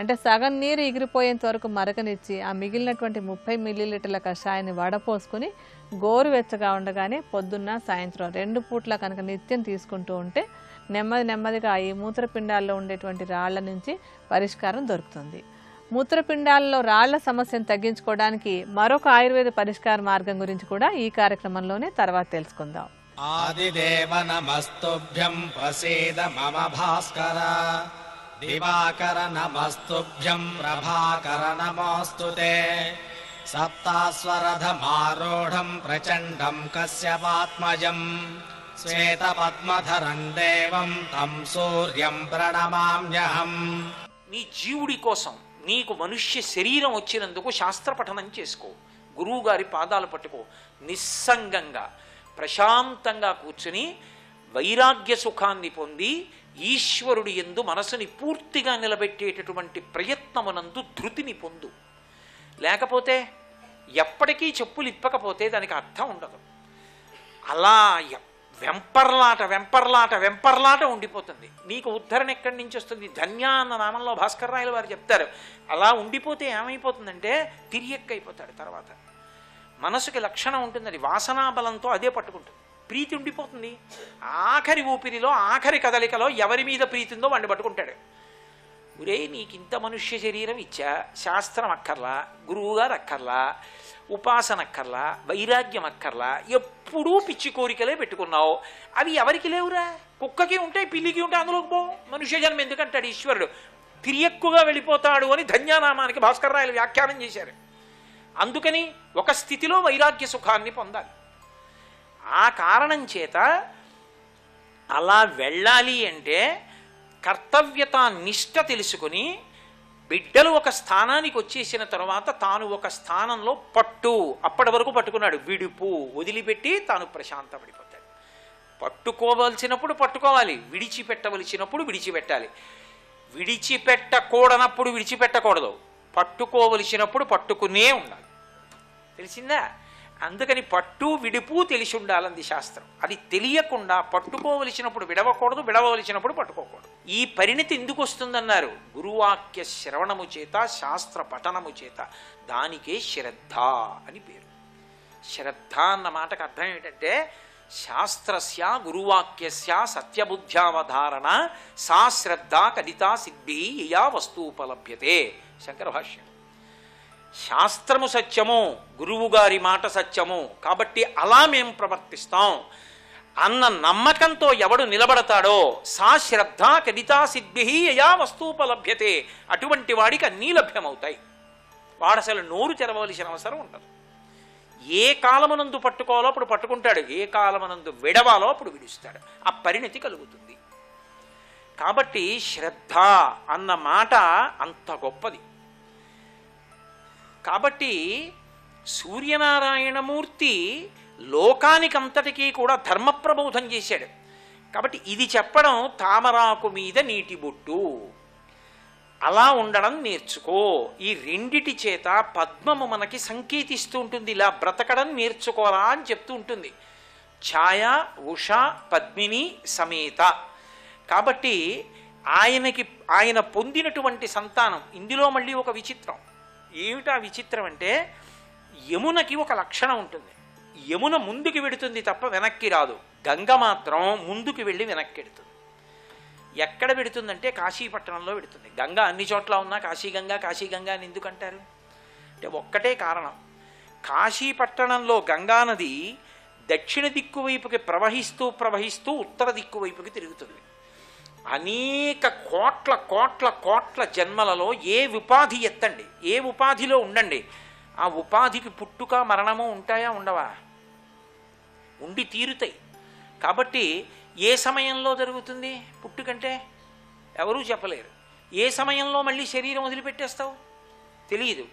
అంటే సగం నీరు ఎగిరిపోయేంత వరకు మరగనిచ్చి ఆ మిగిలినటువంటి 30 మిల్లీలీటర్ల కషాయాన్ని వడపోసుకుని గోరువెచ్చగా ఉండగానే పొద్దున్న సాయంత్రం 2 పూట్ల కనుక నిత్యం తీసుకుంటూ ఉంటే నెమ్మదిగా ఈ మూత్రపిండాల్లో ఉండేటువంటి రాళ్ల నుంచి పరిష్కారం దొరుకుతుంది. మూత్రపిండాలలో రాళ్ల సమస్యను తగ్గించుకోవడానికి మరొక ఆయుర్వేద పరిష్కార మార్గం గురించి కూడా ఈ కార్యక్రమంలోనే తర్వాత తెలుసుకుందాం. ఆదిదేవ నమస్తుభ్యం ప్రసీద మమ భాస్కర, దివాకర నమస్తుభ్యం ప్రభాకర నమోస్తుతే, సప్తాస్వరథమారూఢం ప్రచండం కశ్యపాత్మజం, శ్వేతపద్మధరం దేవం తం సూర్యం ప్రణమామ్యహం. నీ జీవుడి కోసం నీకు మనుష్య శరీరం వచ్చినందుకు శాస్త్ర పఠనం చేసుకో, గురువుగారి పాదాలు పట్టుకో, నిస్సంగంగా ప్రశాంతంగా కూర్చుని వైరాగ్య సుఖాన్ని పొంది ఈశ్వరుడి యందు మనసుని పూర్తిగా నిలబెట్టేటటువంటి ప్రయత్నమునందు ధృతిని పొందు. లేకపోతే ఎప్పటికీ చెప్పులు ఇప్పకపోతే దానికి అర్థం ఉండదు. అలా వెంపర్లాట ఉండిపోతుంది. నీకు ఉద్ధరణ ఎక్కడి నుంచి వస్తుంది? ధన్య అన్న నామంలో భాస్కర్ రాయలు వారు చెప్తారు. అలా ఉండిపోతే ఏమైపోతుందంటే తిరియక్కైపోతాడు. తర్వాత మనసుకి లక్షణం ఉంటుంది, అది వాసనా బలంతో అదే పట్టుకుంటుంది. ప్రీతి ఉండిపోతుంది. ఆఖరి ఊపిరిలో ఆఖరి కదలికలో ఎవరి మీద ప్రీతి ఉందో వాడిని పట్టుకుంటాడు. ఒరే నీకింత మనుష్య శరీరం ఇచ్చా, శాస్త్రం అక్కర్లా, గురువుగారు అక్కర్లా, ఉపాసన అక్కర్లా, వైరాగ్యం అక్కర్లా, ఎప్పుడూ పిచ్చి కోరికలే పెట్టుకున్నావు. అవి ఎవరికి లేవురా? కుక్కకి ఉంటాయి, పిల్లికి ఉంటాయి, అందులోకి పో. మనుష్య జన్మ ఎందుకంటాడు ఈశ్వరుడు? తిరియక్కుగా వెళ్ళిపోతాడు అని ధన్యానామానికి భాస్కర్ రాయలు వ్యాఖ్యానం చేశారు. అందుకని ఒక స్థితిలో వైరాగ్య సుఖాన్ని పొందాలి. ఆ కారణం చేత అలా వెళ్ళాలి అంటే కర్తవ్యత నిష్ట తెలుసుకుని బిడ్డలు ఒక స్థానానికి వచ్చేసిన తర్వాత తాను ఒక స్థానంలో అప్పటి వరకు పట్టుకున్నాడు, విడుపు వదిలిపెట్టి తాను ప్రశాంతపడిపోతాడు. పట్టుకోవలసినప్పుడు పట్టుకోవాలి, విడిచిపెట్టవలసినప్పుడు విడిచిపెట్టాలి. విడిచిపెట్టకూడనప్పుడు విడిచిపెట్టకూడదు, పట్టుకోవలసినప్పుడు పట్టుకునే ఉండాలి. తెలిసిందా? అందుకని పట్టు విడుపు తెలిసి ఉండాలంది శాస్త్రం. అది తెలియకుండా పట్టుకోవలసినప్పుడు విడవకూడదు, విడవలసినప్పుడు పట్టుకోకూడదు. ఈ పరిణతి ఎందుకు వస్తుందన్నారు? గురువాక్య శ్రవణము చేత, శాస్త్ర పఠనము చేత. దానికే శ్రద్ధ అని పేరు. శ్రద్ధ అన్న మాటకు అర్థం ఏంటంటే శాస్త్రస్య గురువాక్యస్య సత్యబుద్ధ్యావధారణ సా శ్రద్ధ కదితా సిద్ధి యయా వస్తూపలభ్యతే. శంకర భాష్యం. శాస్త్రము సత్యము, గురువుగారి మాట సత్యము, కాబట్టి అలా మేము ప్రవర్తిస్తాం అన్న నమ్మకంతో ఎవడు నిలబడతాడో సా శ్రద్ధ కదితా సిద్ధి యయా వస్తూపలభ్యతే. అటువంటి వాడికి అన్నీ లభ్యమవుతాయి. వాడు అసలు నోరు తెరవలసిన అవసరం ఉండదు. ఏ కాలమునందు పట్టుకోవాలో అప్పుడు పట్టుకుంటాడు, ఏ కాలమునందు విడవాలో అప్పుడు విడుస్తాడు. ఆ పరిణతి కలుగుతుంది. కాబట్టి శ్రద్ధ అన్న మాట అంత గొప్పది. కాబట్టి సూర్యనారాయణమూర్తి లోకానికంతటికీ కూడా ధర్మ ప్రబోధం చేశాడు. కాబట్టి ఇది చెప్పడం తామరాకు మీద నీటి బొట్టు, అలా ఉండడం నేర్చుకో. ఈ రెండిటి చేత పద్మము మనకి సంకేతిస్తూ ఉంటుంది, ఇలా బ్రతకడం నేర్చుకోరా అని చెప్తూ ఉంటుంది. ఛాయ ఉష పద్మిని సమేత. కాబట్టి ఆయన పొందినటువంటి సంతానం. ఇందులో మళ్ళీ ఒక విచిత్రం. ఏమిటా విచిత్రం అంటే యమునకి ఒక లక్షణం ఉంటుంది. యమున ముందుకు వెడుతుంది తప్ప వెనక్కి రాదు. గంగ మాత్రం ముందుకు వెళ్ళి వెనక్కి వెడుతుంది. ఎక్కడ పెడుతుందంటే కాశీపట్టణంలో పెడుతుంది. గంగ అన్ని చోట్ల ఉన్నా కాశీగంగా అని ఎందుకంటారు అంటే ఒక్కటే కారణం. కాశీపట్టణంలో గంగానది దక్షిణ దిక్కు వైపుకి ప్రవహిస్తూ ఉత్తర దిక్కు వైపుకి తిరుగుతుంది. అనేక కోట్ల కోట్ల కోట్ల జన్మలలో ఏ ఉపాధి ఎత్తండి, ఏ ఉపాధిలో ఉండండి, ఆ ఉపాధికి పుట్టుక మరణము ఉంటాయా ఉండవా? ఉండి తీరుతాయి. కాబట్టి ఏ సమయంలో జరుగుతుంది పుట్టుకంటే ఎవరూ చెప్పలేరు. ఏ సమయంలో మళ్ళీ శరీరం వదిలిపెట్టేస్తావు తెలియదు.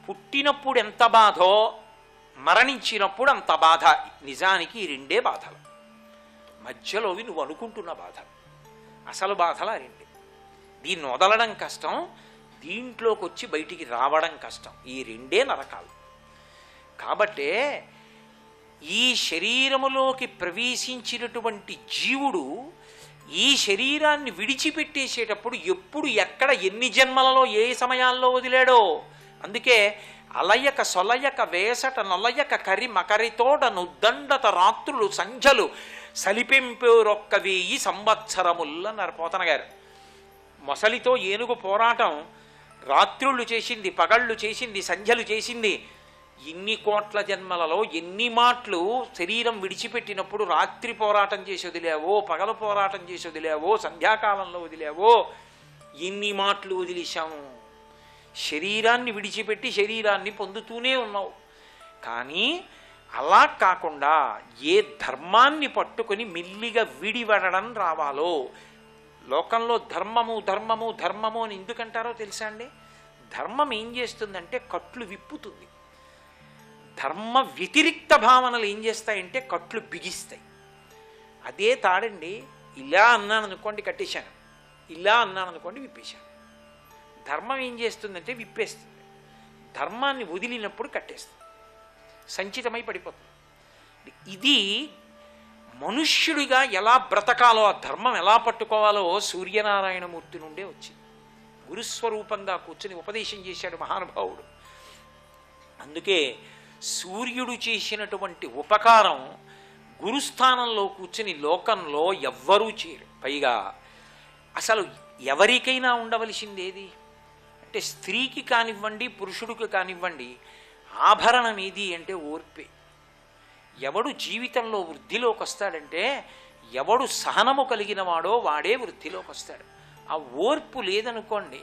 పుట్టినప్పుడు ఎంత బాధో మరణించినప్పుడు అంత బాధ. నిజానికి ఈ రెండే బాధలు, మధ్యలోవి నువ్వు అనుకుంటున్న బాధలు. అసలు బాధలు ఆ రెండే. దీన్ని వదలడం కష్టం, దీంట్లోకి వచ్చి బయటికి రావడం కష్టం. ఈ రెండే నరకాలు. కాబట్టే ఈ శరీరములోకి ప్రవేశించినటువంటి జీవుడు ఈ శరీరాన్ని విడిచిపెట్టేసేటప్పుడు ఎప్పుడు ఎక్కడ ఎన్ని జన్మలలో ఏ సమయాల్లో వదిలాడో. అందుకే అలయక సొలయక వేసట నొలయక కరి మకరితోట నుద్దండత రాత్రులు సంధ్యలు సలిపెంపేరొక్క 1000 సంవత్సరములన్నారు పోతన గారు. మొసలితో ఏనుగు పోరాటం రాత్రుళ్ళు చేసింది, పగళ్ళు చేసింది, సంధ్యలు చేసింది. ఇన్ని కోట్ల జన్మలలో ఎన్ని మాటలు శరీరం విడిచిపెట్టినప్పుడు రాత్రి పోరాటం చేసి వదిలేవో, పగలు పోరాటం చేసి వదిలేవో, సంధ్యాకాలంలో వదిలేవో, ఎన్ని మాటలు వదిలేశాము. శరీరాన్ని విడిచిపెట్టి శరీరాన్ని పొందుతూనే ఉన్నావు. కానీ అలా కాకుండా ఏ ధర్మాన్ని పట్టుకొని మెల్లిగా విడివడడం రావాలో. లోకంలో ధర్మము ధర్మము ధర్మము అని ఎందుకంటారో తెలుసా అండి? ధర్మం ఏం చేస్తుందంటే కట్లు విప్పుతుంది. ధర్మ వ్యతిరిక్త భావనలు ఏం చేస్తాయంటే కట్లు బిగిస్తాయి. అదే తాడండి. ఇలా అన్నాను అనుకోండి కట్టేశాను, ఇలా అన్నాను అనుకోండి విప్పేశాను. ధర్మం ఏం చేస్తుందంటే విప్పేస్తుంది. ధర్మాన్ని వదిలినప్పుడు కట్టేస్తుంది, సంచితమై పడిపోతుంది. ఇది మనుష్యుడిగా ఎలా బ్రతకాలో, ఆ ధర్మం ఎలా పట్టుకోవాలో సూర్యనారాయణమూర్తి నుండే వచ్చింది. గురుస్వరూపంగా కూర్చుని ఉపదేశం చేశాడు మహానుభావుడు. అందుకే సూర్యుడు చేసినటువంటి ఉపకారం గురుస్థానంలో కూర్చుని లోకంలో ఎవ్వరూ చేయరు. పైగా అసలు ఎవరికైనా ఉండవలసిందేది అంటే స్త్రీకి కానివ్వండి, పురుషుడికి కానివ్వండి, ఆభరణం ఏది అంటే ఓర్పే. ఎవడు జీవితంలో వృద్ధిలోకి వస్తాడంటే ఎవడు సహనము కలిగిన వాడో వాడే వృద్ధిలోకి వస్తాడు. ఆ ఓర్పు లేదనుకోండి,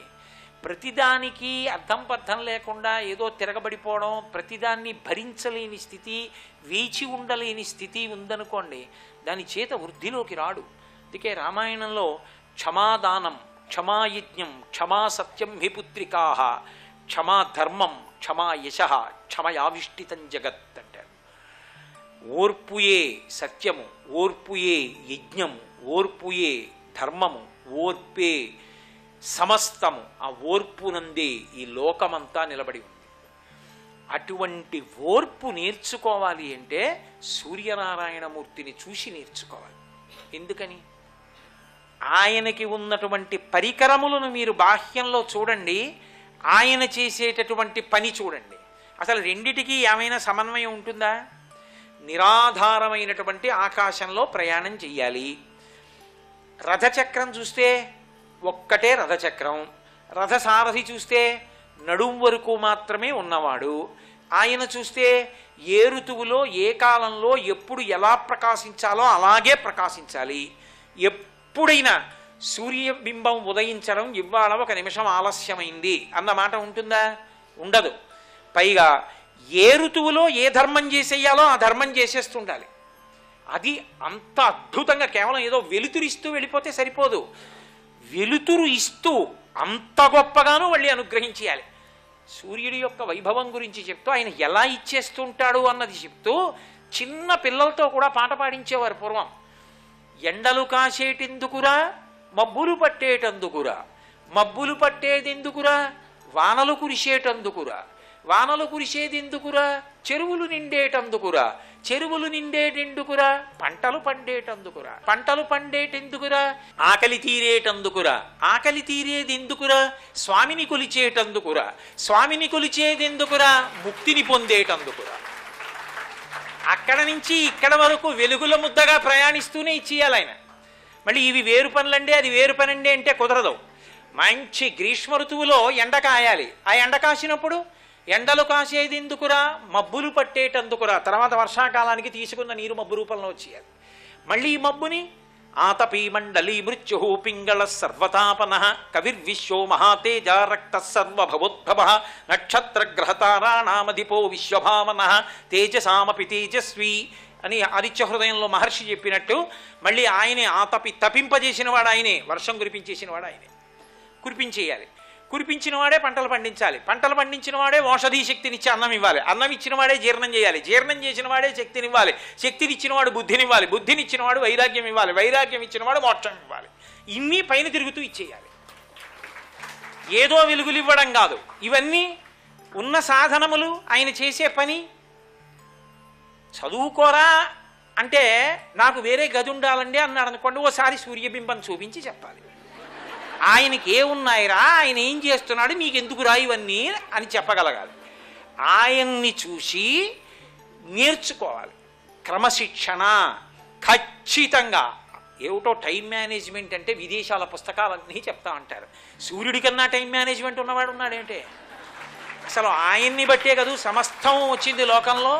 ప్రతిదానికి అర్థం పర్థం లేకుండా ఏదో తిరగబడిపోవడం, ప్రతిదాన్ని భరించలేని స్థితి, వేచి ఉండలేని స్థితి ఉందనుకోండి, దాని చేత వృద్ధిలోకి రాడు. అందుకే రామాయణంలో క్షమాదానం, క్షమాయజ్ఞం, క్షమా సత్యం హి పుత్రికాః, క్షమా ధర్మం, క్షమా యశః, క్షమయావిష్ఠితం జగత్ అంటారు. ఓర్పుయే సత్యము, ఓర్పుయే యజ్ఞము, ఓర్పుయే ధర్మము, ఓర్పే సమస్తము. ఆ ఓర్పునందే ఈ లోకమంతా నిలబడి ఉంది. అటువంటి ఓర్పు నేర్చుకోవాలి అంటే సూర్యనారాయణమూర్తిని చూసి నేర్చుకోవాలి. ఎందుకని? ఆయనకి ఉన్నటువంటి పరికరములను మీరు బాహ్యంలో చూడండి, ఆయన చేసేటటువంటి పని చూడండి. అసలు రెండిటికి ఏమైనా సమన్వయం ఉంటుందా? నిరాధారమైనటువంటి ఆకాశంలో ప్రయాణం చెయ్యాలి. రథచక్రం చూస్తే ఒక్కటే రథచక్రం, రథసారథి చూస్తే నడుం వరకు మాత్రమే ఉన్నవాడు. ఆయన చూస్తే ఏ ఋతువులో ఏ కాలంలో ఎప్పుడు ఎలా ప్రకాశించాలో అలాగే ప్రకాశించాలి. ఎప్పుడైనా సూర్యబింబం ఉదయించడం ఇవాళ 1 నిమిషం ఆలస్యమైంది అన్నమాట ఉంటుందా? ఉండదు. పైగా ఏ ఋతువులో ఏ ధర్మం చేసేయాలో ఆ ధర్మం చేసేస్తుండాలి. అది అంత అద్భుతంగా కేవలం ఏదో వెలుతురిస్తూ వెళ్ళిపోతే సరిపోదు. వెలుతురు ఇస్తూ అంత గొప్పగానూ మళ్ళీ అనుగ్రహించేయాలి. సూర్యుడి యొక్క వైభవం గురించి చెప్తూ ఆయన ఎలా ఇచ్చేస్తుంటాడు అన్నది చెప్తూ చిన్న పిల్లలతో కూడా పాట పాడించేవారు పూర్వం. ఎండలు కాసేటెందుకురా, మబ్బులు పట్టేటందుకురా, మబ్బులు పట్టేదెందుకురా, వానలు కురిసేటందుకురా, వానలు కురిసేదెందుకురా, చెరువులు నిండేటందుకురా, చెరువులు నిండేటెందుకురా, పంటలు పండేటందుకురా, పంటలు పండేటెందుకురా, ఆకలి తీరేటందుకురా, ఆకలి తీరేదెందుకురా, స్వామిని కొలిచేటందుకురా, స్వామిని కొలిచేదెందుకురా, ముక్తిని పొందేటందుకురా. అక్కడ నుంచి ఇక్కడ వరకు వెలుగుల ముద్దగా ప్రయాణిస్తూనే ఇచ్చేయాలి ఆయన. మళ్ళీ ఇవి వేరు పనులండి, అది వేరు పనండి అంటే కుదరదు. మంచి గ్రీష్మ ఋతువులో ఎండ కాయాలి. ఆ ఎండ కాసినప్పుడు ఎండలు కాసేది ఎందుకురా, మబ్బులు పట్టేటందుకురా. తర్వాత వర్షాకాలానికి తీసుకున్న నీరు మబ్బు రూపంలో వచ్చేయాలి. మళ్ళీ ఈ మబ్బుని ఆతపీ మండలీ మృత్యు పింగళ సర్వతాపన కవిర్విశ్వో మహాతేజ రక్త సర్వభవోద్భవ నక్షత్రగ్రహతారాణామధిపో విశ్వభావన తేజసామపి తేజస్వి అని ఆదిత్య హృదయంలో మహర్షి చెప్పినట్టు మళ్ళీ ఆయనే తపింపజేసిన వాడు ఆయనే, వర్షం కురిపించేసిన వాడు ఆయనే. కురిపించేయాలి. కురిపించిన వాడే పంటలు పండించాలి. పంటలు పండించిన వాడే ఔషధీ శక్తినిచ్చి అన్నం ఇవ్వాలి. అన్నం ఇచ్చిన వాడే జీర్ణం చేయాలి. జీర్ణం చేసిన వాడే శక్తినివ్వాలి. శక్తినిచ్చిన వాడు బుద్ధినివ్వాలి. బుద్ధినిచ్చిన వాడు వైరాగ్యం ఇవ్వాలి. వైరాగ్యం ఇచ్చిన వాడు మోక్షం ఇవ్వాలి. ఇన్ని పైన తిరుగుతూ ఇచ్చేయాలి. ఏదో వెలుగులు ఇవ్వడం కాదు. ఇవన్నీ ఉన్న సాధనములు, ఆయన చేసే పని. చదువుకోరా అంటే నాకు వేరే గది ఉండాలండి అన్నాడు అనుకోండి, ఓసారి సూర్యబింబం చూపించి చెప్పాలి. ఆయనకి ఏమున్నాయిరా, ఆయన ఏం చేస్తున్నాడు, మీకు ఎందుకు రా ఇవన్నీ అని చెప్పగలగాలి. ఆయన్ని చూసి నేర్చుకోవాలి. క్రమశిక్షణ ఖచ్చితంగా. ఏమిటో టైం మేనేజ్మెంట్ అంటే విదేశాల పుస్తకాలన్నీ చెప్తా ఉంటారు. సూర్యుడి కన్నా టైం మేనేజ్మెంట్ ఉన్నవాడు ఉన్నాడేంటే? అసలు ఆయన్ని బట్టే కదా సమస్తం వచ్చింది లోకంలో.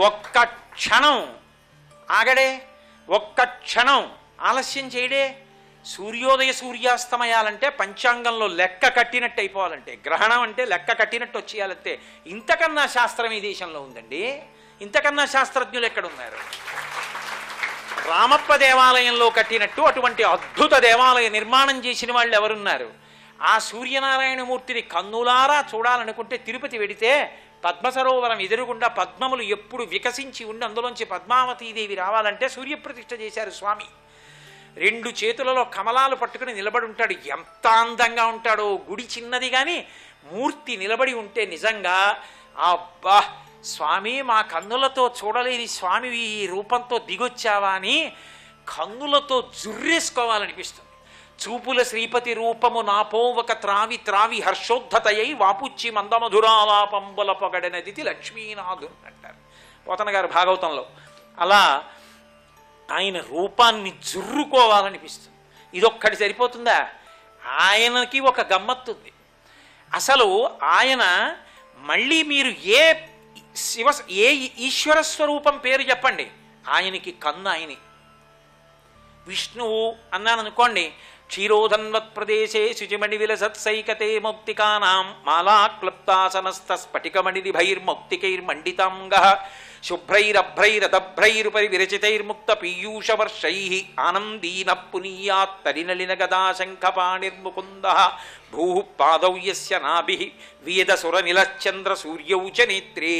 ఒక్క క్షణం ఆగడే, ఒక్క క్షణం ఆలస్యం చేయడే. సూర్యోదయ సూర్యాస్తమయాలంటే పంచాంగంలో లెక్క కట్టినట్టు అయిపోవాలంటే, గ్రహణం అంటే లెక్క కట్టినట్టు వచ్చేయాలంటే, ఇంతకన్నా శాస్త్రం ఈ దేశంలో ఉందండి. ఇంతకన్నా శాస్త్రజ్ఞులు ఎక్కడున్నారు? రామప్ప దేవాలయంలో కట్టినట్టు అటువంటి అద్భుత దేవాలయ నిర్మాణం చేసిన వాళ్ళు ఎవరున్నారు? ఆ సూర్యనారాయణమూర్తిని కన్నులారా చూడాలనుకుంటే తిరుపతి వెడితే పద్మసరోవరం ఎదురుగుండా పద్మములు ఎప్పుడు వికసించి ఉండి అందులోంచి పద్మావతీదేవి రావాలంటే సూర్యప్రతిష్ఠ చేశారు స్వామి. 2 చేతులలో కమలాలు పట్టుకుని నిలబడి ఉంటాడు. ఎంత అందంగా ఉంటాడో. గుడి చిన్నది కానీ మూర్తి నిలబడి ఉంటే నిజంగా అబ్బా స్వామి, మా కన్నులతో చూడలేని స్వామి ఈ రూపంతో దిగొచ్చావా అని కన్నులతో జుర్రేసుకోవాలనిపిస్తుంది. చూపుల శ్రీపతి రూపము నాపోవక త్రావి త్రావి హర్షోద్ధతయై వాపుచ్చి మందమధురాలాపంబుల పొగడనదితి లక్ష్మీనాథుని అంటారు పోతన గారు భాగవతంలో. అలా ఆయన రూపాన్ని జుర్రుకోవాలనిపిస్తుంది. ఇదొక్కటి సరిపోతుందా? ఆయనకి ఒక గమ్మత్తుంది. అసలు ఆయన మళ్ళీ మీరు ఏ ఈశ్వర స్వరూపం పేరు చెప్పండి, ఆయనకి కన్ను ఆయనే. విష్ణువు అన్నాను అనుకోండి, క్షీరోధన్వత్ ప్రదేశే శుచిమణి విలసత్సైకతే మౌక్తికానాం మాలాక్లుప్తాసనస్థ స్ఫటికమణిదిభైర్మౌక్తికైర్మండితాంగ శుభ్రైరభ్రైరతభ్రైరుపరి విరచితైర్ముక్త పీయూషవర్షై ఆనందీన పునీయాత్ తరినలిన గదాశంఖపాణిర్ముకుంద భూ పాదౌ యస్య నాభిః వియదసుర నిలశ్చంద్ర సూర్యౌ చ నేత్రే.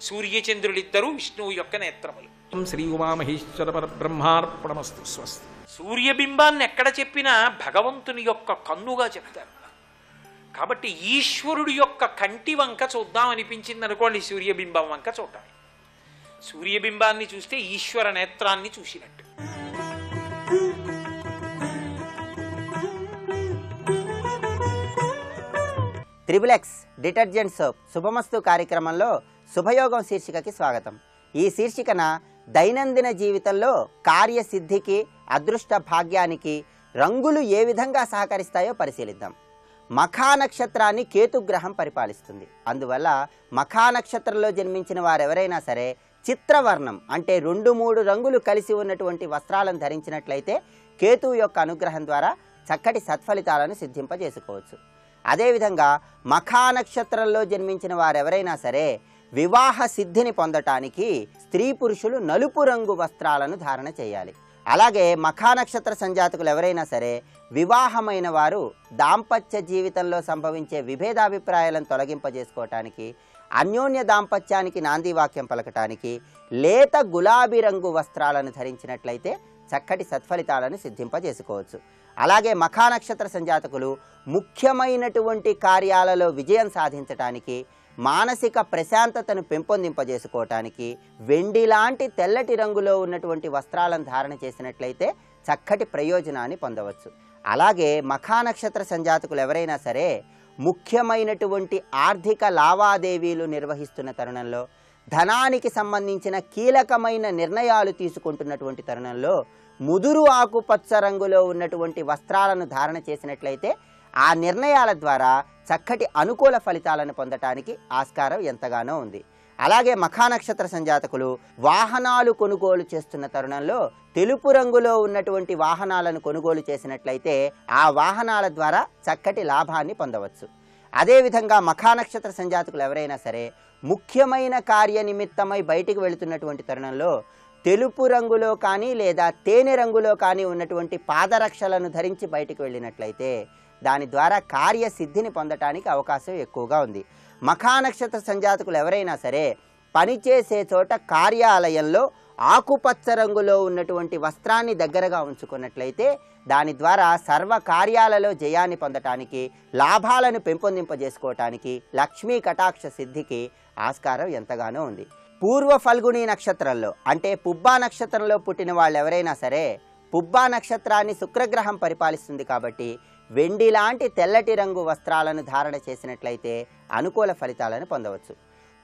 సూర్యచంద్రులిద్దరూ విష్ణువు యొక్క నేత్రములు. శ్రీ ఉమామహేశ్వర పరబ్రహ్మార్పణమస్తు. స్వస్తి. సూర్యబింబాన్ని ఎక్కడ చెప్పినా భగవంతుని యొక్క కన్నుగా చెప్తారు. కాబట్టి ఈశ్వరుడు యొక్క కంటి వంక చూద్దామనిపించింది అనుకోండి, సూర్యబింబం వంక చూడాలి. సూర్యబింబాన్ని చూస్తే ఈశ్వర నేత్రాన్ని చూసినట్టు. త్రిబులెక్స్ డిటర్జెంట్ సోప్ శుభమస్తు కార్యక్రమంలో శుభయోగం శీర్షికకి స్వాగతం. ఈ శీర్షికన దైనందిన జీవితంలో కార్యసిద్ధికి, అదృష్ట భాగ్యానికి రంగులు ఏ విధంగా సహకరిస్తాయో పరిశీలిద్దాం. మఖా నక్షత్రాన్ని కేతుగ్రహం పరిపాలిస్తుంది. అందువల్ల మఖా నక్షత్రంలో జన్మించిన వారెవరైనా సరే చిత్రవర్ణం అంటే 2-3 రంగులు కలిసి ఉన్నటువంటి వస్త్రాలను ధరించినట్లయితే కేతువు యొక్క అనుగ్రహం ద్వారా చక్కటి సత్ఫలితాలను సిద్ధింపజేసుకోవచ్చు. అదేవిధంగా మఖా నక్షత్రంలో జన్మించిన వారెవరైనా సరే వివాహ సిద్ధిని పొందటానికి స్త్రీ పురుషులు నలుపు రంగు వస్త్రాలను ధారణ చేయాలి. అలాగే మఖా నక్షత్ర సంజాతకులు ఎవరైనా సరే వివాహమైన వారు దాంపత్య జీవితంలో సంభవించే విభేదాభిప్రాయాలను తొలగింపజేసుకోవటానికి, అన్యోన్య దాంపత్యానికి నాంది వాక్యం పలకటానికి లేత గులాబీ రంగు వస్త్రాలను ధరించినట్లయితే చక్కటి సత్ఫలితాలను సిద్ధింపజేసుకోవచ్చు. అలాగే మఖా నక్షత్ర సంజాతకులు ముఖ్యమైనటువంటి కార్యాలలో విజయం సాధించటానికి, మానసిక ప్రశాంతతను పెంపొందింపజేసుకోవటానికి వెండి లాంటి తెల్లటి రంగులో ఉన్నటువంటి వస్త్రాలను ధారణ చేసినట్లయితే చక్కటి ప్రయోజనాన్ని పొందవచ్చు. అలాగే మఖా నక్షత్ర సంజాతకులు ఎవరైనా సరే ముఖ్యమైనటువంటి ఆర్థిక లావాదేవీలు నిర్వహిస్తున్న తరుణంలో, ధనానికి సంబంధించిన కీలకమైన నిర్ణయాలు తీసుకుంటున్నటువంటి తరుణంలో ముదురు ఆకుపచ్చ రంగులో ఉన్నటువంటి వస్త్రాలను ధారణ చేసినట్లయితే ఆ నిర్ణయాల ద్వారా చక్కటి అనుకూల ఫలితాలను పొందటానికి ఆస్కారం ఎంతగానో ఉంది. అలాగే మఖా నక్షత్ర సంజాతకులు వాహనాలు కొనుగోలు చేస్తున్న తరుణంలో తెలుపు రంగులో ఉన్నటువంటి వాహనాలను కొనుగోలు చేసినట్లయితే ఆ వాహనాల ద్వారా చక్కటి లాభాన్ని పొందవచ్చు. అదేవిధంగా మఖా నక్షత్ర సంజాతకులు ఎవరైనా సరే ముఖ్యమైన కార్యనిమిత్తమై బయటికి వెళుతున్నటువంటి తరుణంలో తెలుపు రంగులో కానీ లేదా తేనె రంగులో కానీ ఉన్నటువంటి పాదరక్షలను ధరించి బయటికి వెళ్ళినట్లయితే దాని ద్వారా కార్యసిద్ధిని పొందటానికి అవకాశం ఎక్కువగా ఉంది. మఖా నక్షత్ర సంజాతకులు ఎవరైనా సరే పనిచేసే చోట కార్యాలయంలో ఆకుపచ్చ రంగులో ఉన్నటువంటి వస్త్రాన్ని దగ్గరగా ఉంచుకున్నట్లయితే దాని ద్వారా సర్వ కార్యాలలో జయాన్ని పొందటానికి, లాభాలను పెంపొందింపజేసుకోవటానికి, లక్ష్మీ కటాక్ష సిద్ధికి ఆస్కారం ఎంతగానో ఉంది. పూర్వ ఫల్గుని నక్షత్రంలో అంటే పుబ్బా నక్షత్రంలో పుట్టిన వాళ్ళు ఎవరైనా సరే పుబ్బా నక్షత్రాన్ని శుక్రగ్రహం పరిపాలిస్తుంది కాబట్టి వెండి లాంటి తెల్లటి రంగు వస్త్రాలను ధారణ చేసినట్లయితే అనుకూల ఫలితాలను పొందవచ్చు.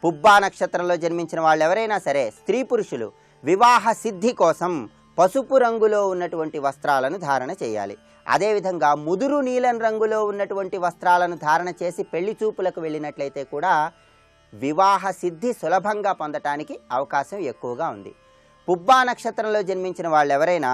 పుబ్బా నక్షత్రంలో జన్మించిన వాళ్ళు ఎవరైనా సరే స్త్రీ పురుషులు వివాహ సిద్ధి కోసం పసుపు రంగులో ఉన్నటువంటి వస్త్రాలను ధారణ చేయాలి. అదేవిధంగా ముదురు నీలం రంగులో ఉన్నటువంటి వస్త్రాలను ధారణ చేసి పెళ్లి చూపులకు వెళ్ళినట్లయితే కూడా వివాహ సిద్ధి సులభంగా పొందటానికి అవకాశం ఎక్కువగా ఉంది. పుబ్బా నక్షత్రంలో జన్మించిన వాళ్ళు ఎవరైనా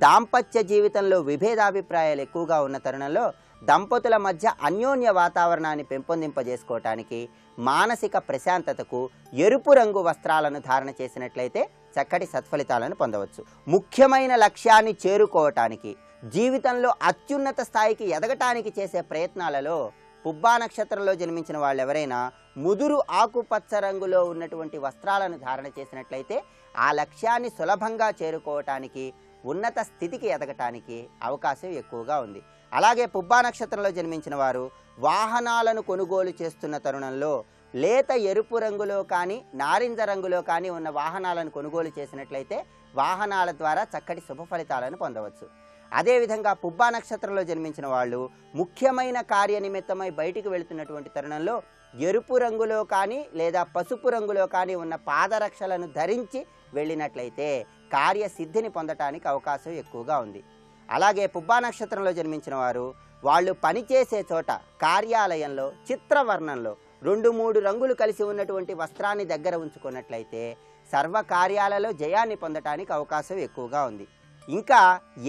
దాంపత్య జీవితంలో విభేదాభిప్రాయాలు ఎక్కువగా ఉన్న తరుణంలో దంపతుల మధ్య అన్యోన్య వాతావరణాన్ని పెంపొందింపజేసుకోవటానికి, మానసిక ప్రశాంతతకు ఎరుపు రంగు వస్త్రాలను ధారణ చేసినట్లయితే చక్కటి సత్ఫలితాలను పొందవచ్చు. ముఖ్యమైన లక్ష్యాన్ని చేరుకోవటానికి, జీవితంలో అత్యున్నత స్థాయికి ఎదగటానికి చేసే ప్రయత్నాలలో పుబ్బా నక్షత్రంలో జన్మించిన వాళ్ళు ఎవరైనా ముదురు ఆకుపచ్చ రంగులో ఉన్నటువంటి వస్త్రాలను ధారణ చేసినట్లయితే ఆ లక్ష్యాన్ని సులభంగా చేరుకోవటానికి, ఉన్నత స్థితికి ఎదగటానికి అవకాశం ఎక్కువగా ఉంది. అలాగే పుబ్బా నక్షత్రంలో జన్మించిన వారు వాహనాలను కొనుగోలు చేస్తున్న తరుణంలో లేత ఎరుపు రంగులో కానీ నారింజ రంగులో కానీ ఉన్న వాహనాలను కొనుగోలు చేసినట్లయితే వాహనాల ద్వారా చక్కటి శుభ ఫలితాలను పొందవచ్చు. అదేవిధంగా పుబ్బా నక్షత్రంలో జన్మించిన వాళ్ళు ముఖ్యమైన కార్యనిమిత్తమై బయటికి వెళుతున్నటువంటి తరుణంలో ఎరుపు రంగులో కానీ లేదా పసుపు రంగులో కానీ ఉన్న పాదరక్షలను ధరించి వెళ్ళినట్లయితే కార్యసిద్ధిని పొందటానికి అవకాశం ఎక్కువగా ఉంది. అలాగే పుబ్బా నక్షత్రంలో జన్మించిన వారు వాళ్ళు పనిచేసే చోట కార్యాలయంలో చిత్రవర్ణంలో 2-3 రంగులు కలిసి ఉన్నటువంటి వస్త్రాన్ని దగ్గర ఉంచుకున్నట్లయితే సర్వ కార్యాలలో జయాన్ని పొందటానికి అవకాశం ఎక్కువగా ఉంది. ఇంకా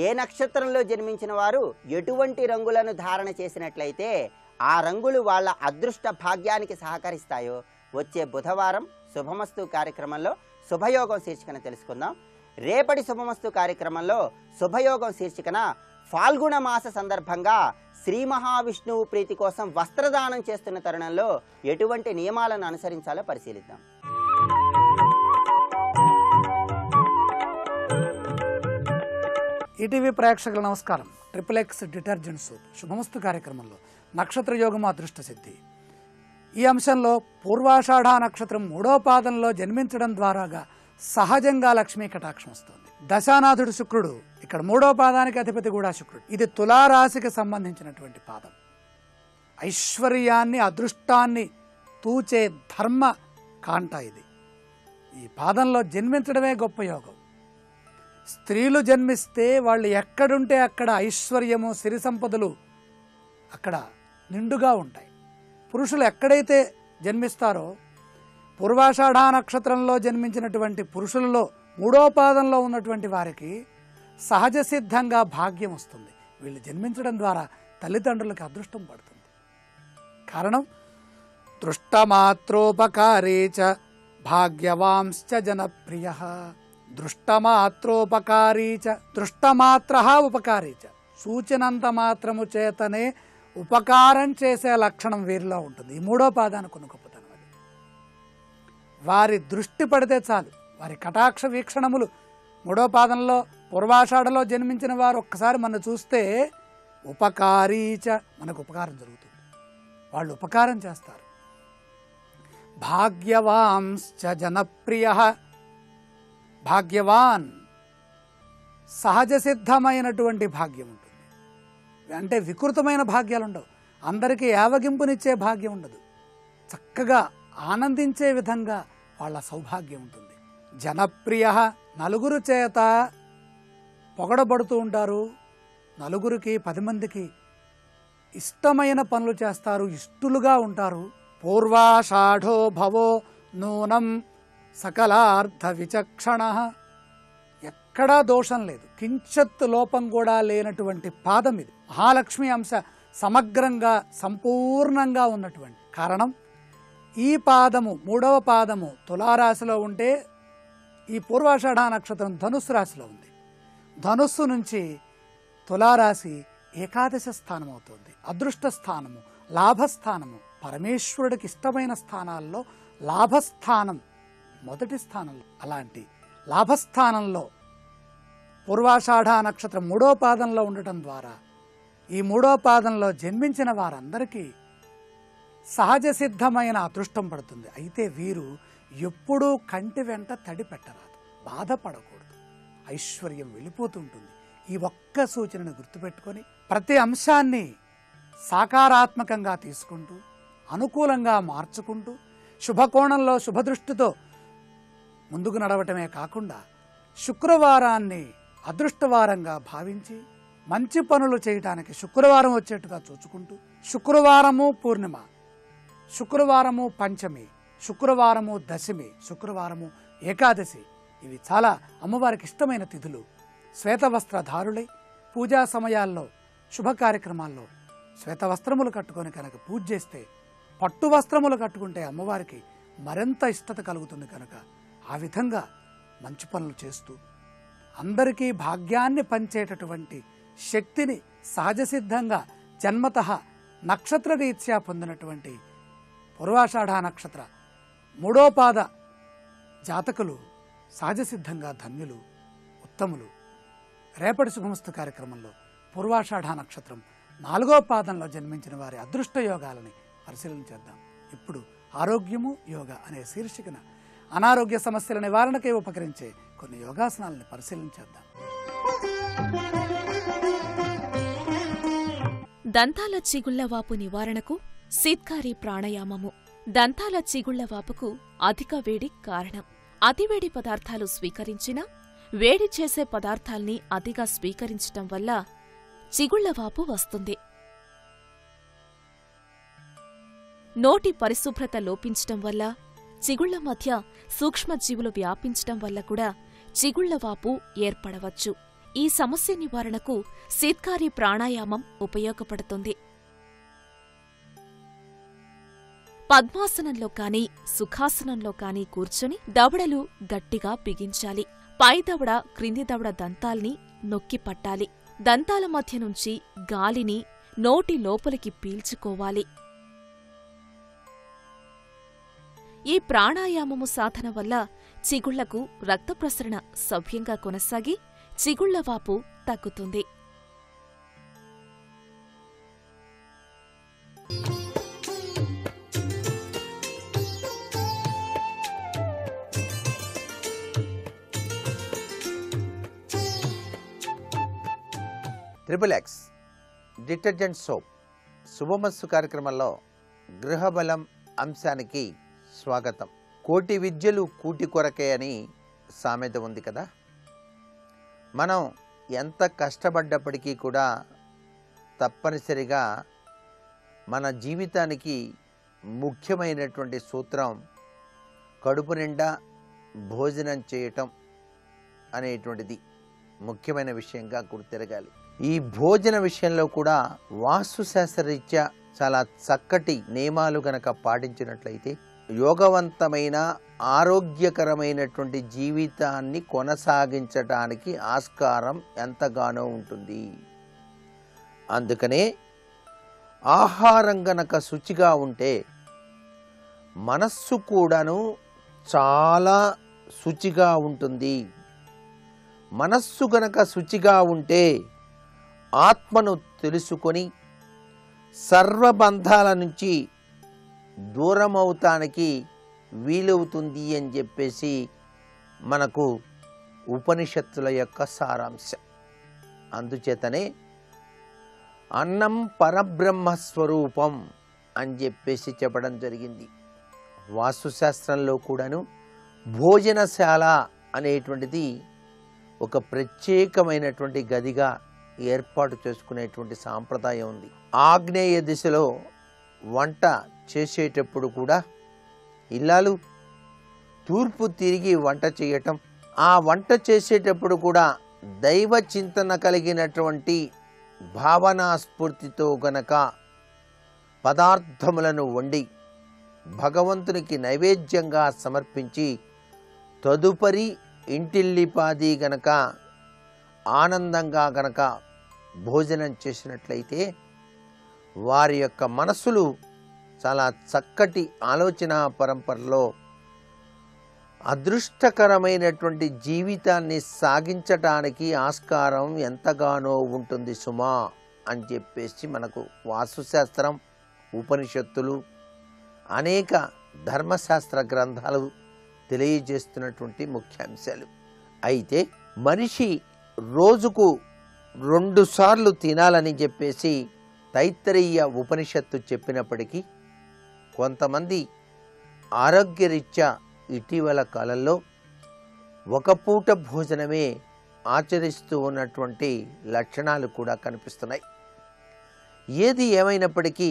ఏ నక్షత్రంలో జన్మించిన వారు ఎటువంటి రంగులను ధారణ చేసినట్లయితే ఆ రంగులు వాళ్ళ అదృష్ట భాగ్యానికి సహకరిస్తాయో వచ్చే బుధవారం శుభమస్తు కార్యక్రమంలో శుభయోగం శీర్షికన తెలుసుకుందాం. రేపటి శుభమస్తు కార్యక్రమంలో శుభయోగం శీర్షికన ఫాల్గుణ మాస సందర్భంగా శ్రీ మహావిష్ణువు ప్రీతి కోసం వస్త్రదానం చేస్తున్న తరుణంలో ఎటువంటి నియమాలను అనుసరించాలో పరిశీలిద్దాం. ఈటీవీ ప్రేక్షకుల నమస్కారం. ట్రిపుల్-ఎక్స్ డిటర్జెంట్ సోప్ శుభమస్తు కార్యక్రమంలో నక్షత్ర యోగము అదృష్ట సిద్ధి ఈ అంశంలో పూర్వాషాఢ నక్షత్రం 3వ పాదంలో జన్మించడం ద్వారాగా సహజంగా లక్ష్మీ కటాక్షం వస్తుంది. దశానాథుడు శుక్రుడు, ఇక్కడ 3వ పాదానికి అధిపతి కూడా శుక్రుడు. ఇది తులారాశికి సంబంధించినటువంటి పాదం. ఐశ్వర్యాన్ని అదృష్టాన్ని తూచే ధర్మ కాంట ఇది. ఈ పాదంలో జన్మించడమే గొప్ప యోగం. స్త్రీలు జన్మిస్తే వాళ్ళు ఎక్కడుంటే అక్కడ ఐశ్వర్యము సిరి సంపదలు అక్కడ నిండుగా ఉంటాయి. పురుషులు ఎక్కడైతే జన్మిస్తారో పూర్వాషాఢ నక్షత్రంలో జన్మించినటువంటి పురుషులలో 3వ పాదంలో ఉన్నటువంటి వారికి సహజ సిద్ధంగా భాగ్యం వస్తుంది. వీళ్ళు జన్మించడం ద్వారా తల్లిదండ్రులకు అదృష్టం పడుతుంది. కారణం దృష్టమాత్రోపకారీ చ భాగ్యవాంశ్చ జనప్రియ. దృష్టమాత్రోపకారీ చ, దృష్టమాత్ర ఉపకారీ చ, సూచనంత మాత్రము చేతనే ఉపకారం చేసే లక్షణం వీరిలో ఉంటుంది. ఈ 3వ పాదానికి ఉన్న గొప్పతనం అది. వారి దృష్టి పడితే చాలు, వారి కటాక్ష వీక్షణములు 3వ పాదంలో పూర్వాషాఢలో జన్మించిన వారు ఒక్కసారి మనం చూస్తే ఉపకారీచ, మనకు ఉపకారం జరుగుతుంది. వాళ్ళు ఉపకారం చేస్తారు. భాగ్యవాంశ్చ జనప్రియ, భాగ్యవాన్ సహజ సిద్ధమైనటువంటి భాగ్యం ఉంటుంది. అంటే వికృతమైన భాగ్యాలు ఉండవు. అందరికీ యావగింపునిచ్చే భాగ్యం ఉండదు. చక్కగా ఆనందించే విధంగా వాళ్ళ సౌభాగ్యం ఉంటుంది. జనప్రియ, నలుగురు చేత పొగడబడుతూ ఉంటారు. నలుగురికి 10 మందికి ఇష్టమైన పనులు చేస్తారు, ఇష్టలుగా ఉంటారు. పూర్వాషాఢో భవో నూనం సకలార్థ విచక్షణ, ఎక్కడా దోషం లేదు, కించత్ లోపం కూడా లేనటువంటి పాదం ఇది. మహాలక్ష్మి అంశ సమగ్రంగా సంపూర్ణంగా ఉన్నటువంటి కారణం ఈ పాదము, మూడవ పాదము తులారాశిలో ఉంటే ఈ పూర్వాషాఢ నక్షత్రం ధనుస్సు రాశిలో ఉంది. ధనుస్సు నుంచి తులారాశి ఏకాదశ స్థానం అవుతుంది, అదృష్ట స్థానము, లాభస్థానము. పరమేశ్వరుడికి ఇష్టమైన స్థానాల్లో లాభస్థానం మొదటి స్థానంలో. అలాంటి లాభస్థానంలో పూర్వాషాఢ నక్షత్రం మూడో పాదంలో ఉండటం ద్వారా ఈ మూడో పాదంలో జన్మించిన వారందరికీ సహజ సిద్ధమైన అదృష్టం పడుతుంది. అయితే వీరు ఎప్పుడూ కంటి వెంట తడి పెట్టరాదు, బాధపడకూడదు, ఐశ్వర్యం వెళ్ళిపోతుంటుంది. ఈ ఒక్క సూచనను గుర్తుపెట్టుకొని ప్రతి అంశాన్ని సాకారాత్మకంగా తీసుకుంటూ అనుకూలంగా మార్చుకుంటూ శుభకోణంలో శుభదృష్టితో ముందుకు నడవటమే కాకుండా శుక్రవారాన్ని అదృష్టవారంగా భావించి మంచి పనులు చేయటానికి శుక్రవారం వచ్చేట్టుగా చూచుకుంటూ శుక్రవారము పూర్ణిమ, శుక్రవారము పంచమి, శుక్రవారము దశమి, శుక్రవారము ఏకాదశి, ఇవి చాలా అమ్మవారికి ఇష్టమైన తిథులు. శ్వేతవస్త్రధారులై పూజా సమయాల్లో శుభ కార్యక్రమాల్లో శ్వేతవస్త్రములు కట్టుకొని కనుక పూజ చేస్తే, పట్టు వస్త్రములు కట్టుకుంటే అమ్మవారికి మరింత ఇష్టత కలుగుతుంది. కనుక ఆ విధంగా మంచి పనులు చేస్తూ అందరికీ భాగ్యాన్ని పంచేటటువంటి శక్తిని సహజసిద్ధంగా జన్మతః నక్షత్ర రీత్యా పొందినటువంటి పూర్వాషాఢ నక్షత్ర మూడో పాద జాతకులు సహజసిద్ధంగా ధన్యులు, ఉత్తములు. రేపటి శుభమస్తు కార్యక్రమంలో పూర్వాషాఢ నక్షత్రం నాలుగో పాదంలో జన్మించిన వారి అదృష్ట యోగాలని పరిశీలన చేద్దాం. ఇప్పుడు ఆరోగ్యము యోగా అనే శీర్షికన అనారోగ్య సమస్యల నివారణకై ఉపకరించే కొన్ని యోగాసనాలని పరిశీలన చేద్దాం. దంతాల చిగుళ్లవాపు నివారణకు శీత్కారి ప్రాణాయామము. దంతాల చిగుళ్లవాపుకు అధిక వేడి కారణం. అతివేడి పదార్థాలు స్వీకరించినా వేడి చేసే పదార్థాల్ని అతిగా స్వీకరించటం వల్ల చిగుళ్లవాపు వస్తుంది. నోటి పరిశుభ్రత లోపించటం వల్ల, చిగుళ్ల మధ్య సూక్ష్మజీవులు వ్యాపించటం వల్ల కూడా చిగుళ్లవాపు ఏర్పడవచ్చు. ఈ సమస్య నివారణకు శీత్కారి ప్రాణాయామం ఉపయోగపడుతుంది. పద్మాసనంలో కాని సుఖాసనంలో కాని కూర్చొని దవడలు గట్టిగా బిగించాలి. పై దవడ క్రింది దవడ దంతాల్ని నొక్కి పట్టాలి. దంతాల మధ్య నుంచి గాలిని నోటి లోపలికి పీల్చుకోవాలి. ఈ ప్రాణాయామము సాధన వల్ల చిగుళ్లకు రక్త ప్రసరణ సవ్యంగా కొనసాగి చిగుళ్లవాపు తగ్గుతుంది. ట్రిపుల్ ఎక్స్ డిటర్జెంట్ సోప్ శుభమస్సు కార్యక్రమంలో గృహబలం అంశానికి స్వాగతం. కోటి విద్యలు కూటి కొరకే అని సామెత ఉంది కదా. మనం ఎంత కష్టపడ్డప్పటికీ కూడా తప్పనిసరిగా మన జీవితానికి ముఖ్యమైనటువంటి సూత్రం కడుపు నిండా భోజనం చేయటం అనేటువంటిది ముఖ్యమైన విషయంగా గుర్తిరగాలి. ఈ భోజన విషయంలో కూడా వాస్తుశాస్త్రరీత్యా చాలా చక్కటి నియమాలు గనక పాటించినట్లయితే యోగవంతమైన ఆరోగ్యకరమైనటువంటి జీవితాన్ని కొనసాగించడానికి ఆస్కారం ఎంతగానో ఉంటుంది. అందుకనే ఆహారం గనక శుచిగా ఉంటే మనస్సు కూడాను చాలా శుచిగా ఉంటుంది. మనస్సు గనక శుచిగా ఉంటే ఆత్మను తెలుసుకొని సర్వబంధాల నుంచి దూరమవుతానికి వీలవుతుంది అని చెప్పేసి మనకు ఉపనిషత్తుల యొక్క సారాంశం. అందుచేతనే అన్నం పరబ్రహ్మస్వరూపం అని చెప్పేసి చెప్పడం జరిగింది. వాస్తుశాస్త్రంలో కూడాను భోజనశాల అనేటువంటిది ఒక ప్రత్యేకమైనటువంటి గదిగా ఏర్పాటు చేసుకునేటువంటి సాంప్రదాయం ఉంది. ఆగ్నేయ దిశలో వంట చేసేటప్పుడు కూడా ఇల్లాలు తూర్పు తిరిగి వంట చేయటం, ఆ వంట చేసేటప్పుడు కూడా దైవ చింతన కలిగినటువంటి భావనా స్ఫూర్తితో గనక పదార్థములను వండి భగవంతునికి నైవేద్యంగా సమర్పించి తదుపరి ఇంటిల్లిపాది గనక ఆనందంగా గనక భోజనం చేసినట్లయితే వారి యొక్క మనసులు చాలా చక్కటి ఆలోచన పరంపరలో అదృష్టకరమైనటువంటి జీవితాన్ని సాగించటానికి ఆస్కారం ఎంతగానో ఉంటుంది సుమా అని చెప్పేసి మనకు వాస్తుశాస్త్రం, ఉపనిషత్తులు, అనేక ధర్మశాస్త్ర గ్రంథాలు తెలియజేస్తున్నటువంటి ముఖ్యాంశాలు. అయితే మనిషి రోజుకు 2 సార్లు తినాలని చెప్పేసి తైత్తరీయ ఉపనిషత్తు చెప్పినప్పటికీ కొంతమంది ఆరోగ్యరీత్యా ఇటీవల కాలంలో ఒక పూట భోజనమే ఆచరిస్తూ ఉన్నటువంటి లక్షణాలు కూడా కనిపిస్తున్నాయి. ఏది ఏమైనప్పటికీ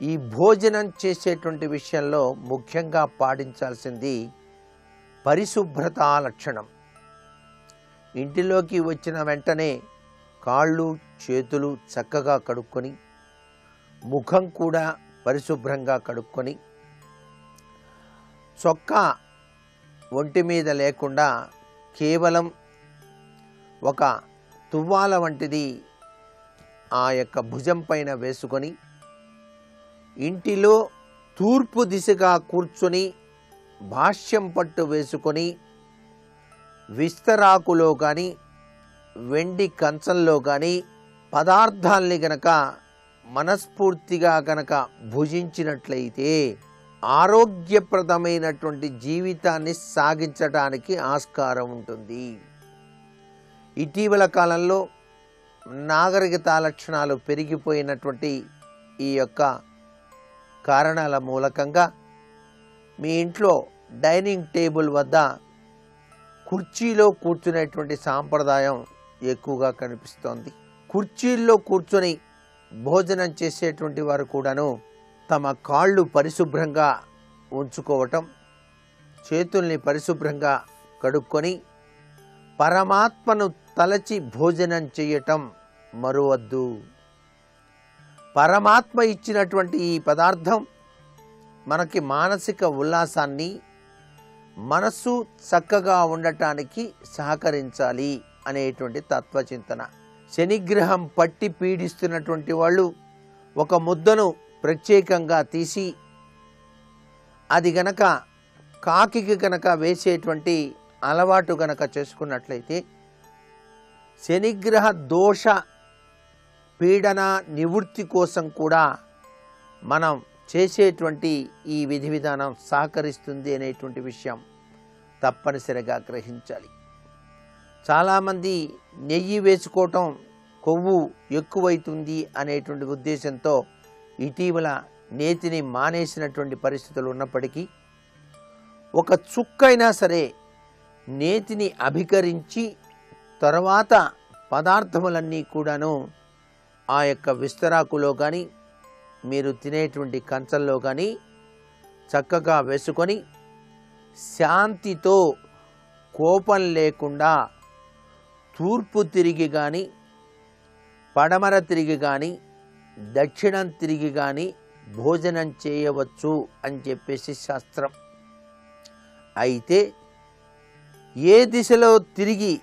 ఈ భోజనం చేసేటువంటి విషయంలో ముఖ్యంగా పాటించాల్సింది పరిశుభ్రత లక్షణం. ఇంటిలోకి వచ్చిన వెంటనే కాళ్ళు చేతులు చక్కగా కడుక్కొని, ముఖం కూడా పరిశుభ్రంగా కడుక్కొని, చొక్కా ఒంటి మీద లేకుండా కేవలం ఒక తువ్వాల వంటిది ఆ యొక్క భుజం పైన వేసుకొని ఇంటిలో తూర్పు దిశగా కూర్చొని భాష్యం పట్టు వేసుకొని విస్తరాకులో కానీ వెండి కంచంలో కానీ పదార్థాల్ని గనక మనస్ఫూర్తిగా గనక భుజించినట్లయితే ఆరోగ్యప్రదమైనటువంటి జీవితాన్ని సాగించడానికి ఆస్కారం ఉంటుంది. ఇటీవల కాలంలో నాగరికత లక్షణాలు పెరిగిపోయినటువంటి ఈ యొక్క కారణాల మూలకంగా మీ ఇంట్లో డైనింగ్ టేబుల్ వద్ద కుర్చీలో కూర్చునేటువంటి సాంప్రదాయం ఎక్కువగా కనిపిస్తోంది. కుర్చీల్లో కూర్చొని భోజనం చేసేటువంటి వారు కూడాను తమ కాళ్ళు పరిశుభ్రంగా ఉంచుకోవటం, చేతుల్ని పరిశుభ్రంగా కడుక్కొని పరమాత్మను తలచి భోజనం చేయటం మరువద్దు. పరమాత్మ ఇచ్చినటువంటి ఈ పదార్థం మనకి మానసిక ఉల్లాసాన్ని, మనస్సు చక్కగా ఉండటానికి సహకరించాలి అనేటువంటి తత్వచింతన. శనిగ్రహం పట్టి పీడిస్తున్నటువంటి వాళ్ళు ఒక ముద్దను ప్రత్యేకంగా తీసి అది గనక కాకికి గనక వేసేటువంటి అలవాటు గనక చేసుకున్నట్లయితే శనిగ్రహ దోష పీడన నివృత్తి కోసం కూడా మనం చేసేటువంటి ఈ విధి విధానం సహకరిస్తుంది అనేటువంటి విషయం తప్పనిసరిగా గ్రహించాలి. చాలామంది నెయ్యి వేసుకోవటం కొవ్వు ఎక్కువైతుంది అనేటువంటి ఉద్దేశంతో ఇటీవల నేతిని మానేసినటువంటి పరిస్థితులు ఉన్నప్పటికీ ఒక చుక్కైనా సరే నేతిని అభికరించి తర్వాత పదార్థములన్నీ కూడాను ఆ యొక్క విస్తరాకులో కానీ మీరు తినేటువంటి కంచంలో కానీ చక్కగా వేసుకొని శాంతితో కోపం లేకుండా తూర్పు తిరిగి కానీ పడమర తిరిగి కానీ దక్షిణం తిరిగి కానీ భోజనం చేయవచ్చు అని చెప్పేసి శాస్త్రం. అయితే ఏ దిశలో తిరిగి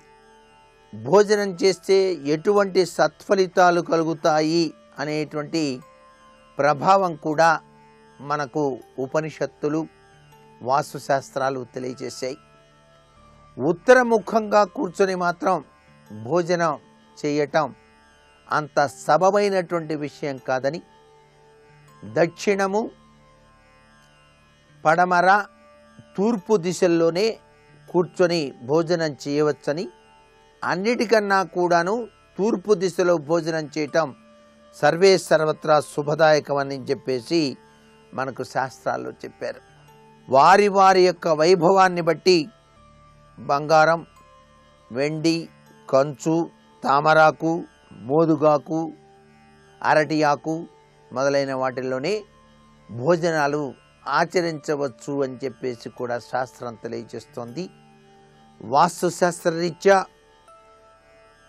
భోజనం చేస్తే ఎటువంటి సత్ఫలితాలు కలుగుతాయి అనేటువంటి ప్రభావం కూడా మనకు ఉపనిషత్తులు, వాస్తుశాస్త్రాలు తెలియజేశాయి. ఉత్తరముఖంగా కూర్చొని మాత్రం భోజనం చేయటం అంత సబబైనటువంటి విషయం కాదని, దక్షిణము, పడమర, తూర్పు దిశల్లోనే కూర్చొని భోజనం చేయవచ్చని, అన్నిటికన్నా కూడాను తూర్పు దిశలో భోజనం చేయటం సర్వే సర్వత్రా శుభదాయకమని చెప్పేసి మనకు శాస్త్రాల్లో చెప్పారు. వారి వారి యొక్క వైభవాన్ని బట్టి బంగారం, వెండి, కంచు, తామరాకు, మోదుగాకు, అరటి ఆకు మొదలైన వాటిల్లోనే భోజనాలు ఆచరించవచ్చు అని చెప్పేసి కూడా శాస్త్రం తెలియజేస్తోంది. వాస్తుశాస్త్రరీత్యా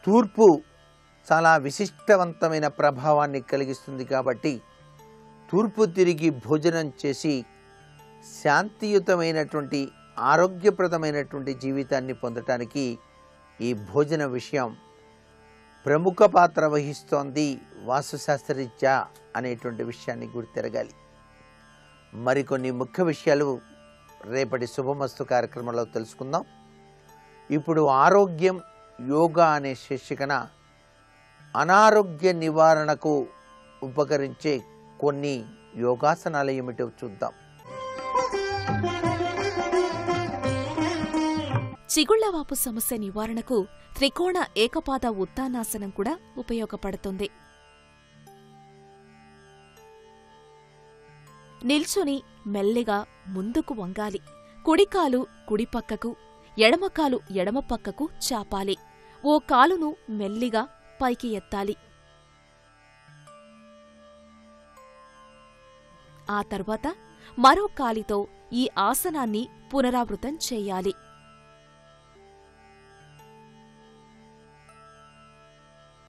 తూర్పు చాలా విశిష్టవంతమైన ప్రభావాన్ని కలిగిస్తుంది కాబట్టి తూర్పు తిరిగి భోజనం చేసి శాంతియుతమైనటువంటి ఆరోగ్యప్రదమైనటువంటి జీవితాన్ని పొందటానికి ఈ భోజన విషయం ప్రముఖ పాత్ర వహిస్తోంది వాస్తుశాస్త్రరీత్యా అనేటువంటి విషయాన్ని గుర్తెరగాలి. మరికొన్ని ముఖ్య విషయాలు రేపటి శుభమస్తు కార్యక్రమంలో తెలుసుకుందాం. ఇప్పుడు ఆరోగ్యం యోగా అనే శీర్షికన అనారోగ్య నివారణకు ఉపకరించే కొన్ని యోగాసనాలు ఏమిటో చూద్దాం. చిగుళ్లవాపు సమస్య నివారణకు త్రికోణ ఏకపాద ఉత్తానాసనం కూడా ఉపయోగపడుతుంది. నిల్చుని మెల్లిగా ముందుకు వంగాలి. కుడికాలు కుడిపక్కకు, ఎడమకాలు ఎడమపక్కకు చాపాలి. ఓ కాలును మెల్లిగా పైకి ఎత్తాలి. ఆ తర్వాత మరో కాలితో ఈ ఆసనాన్ని పునరావృతం చేయాలి.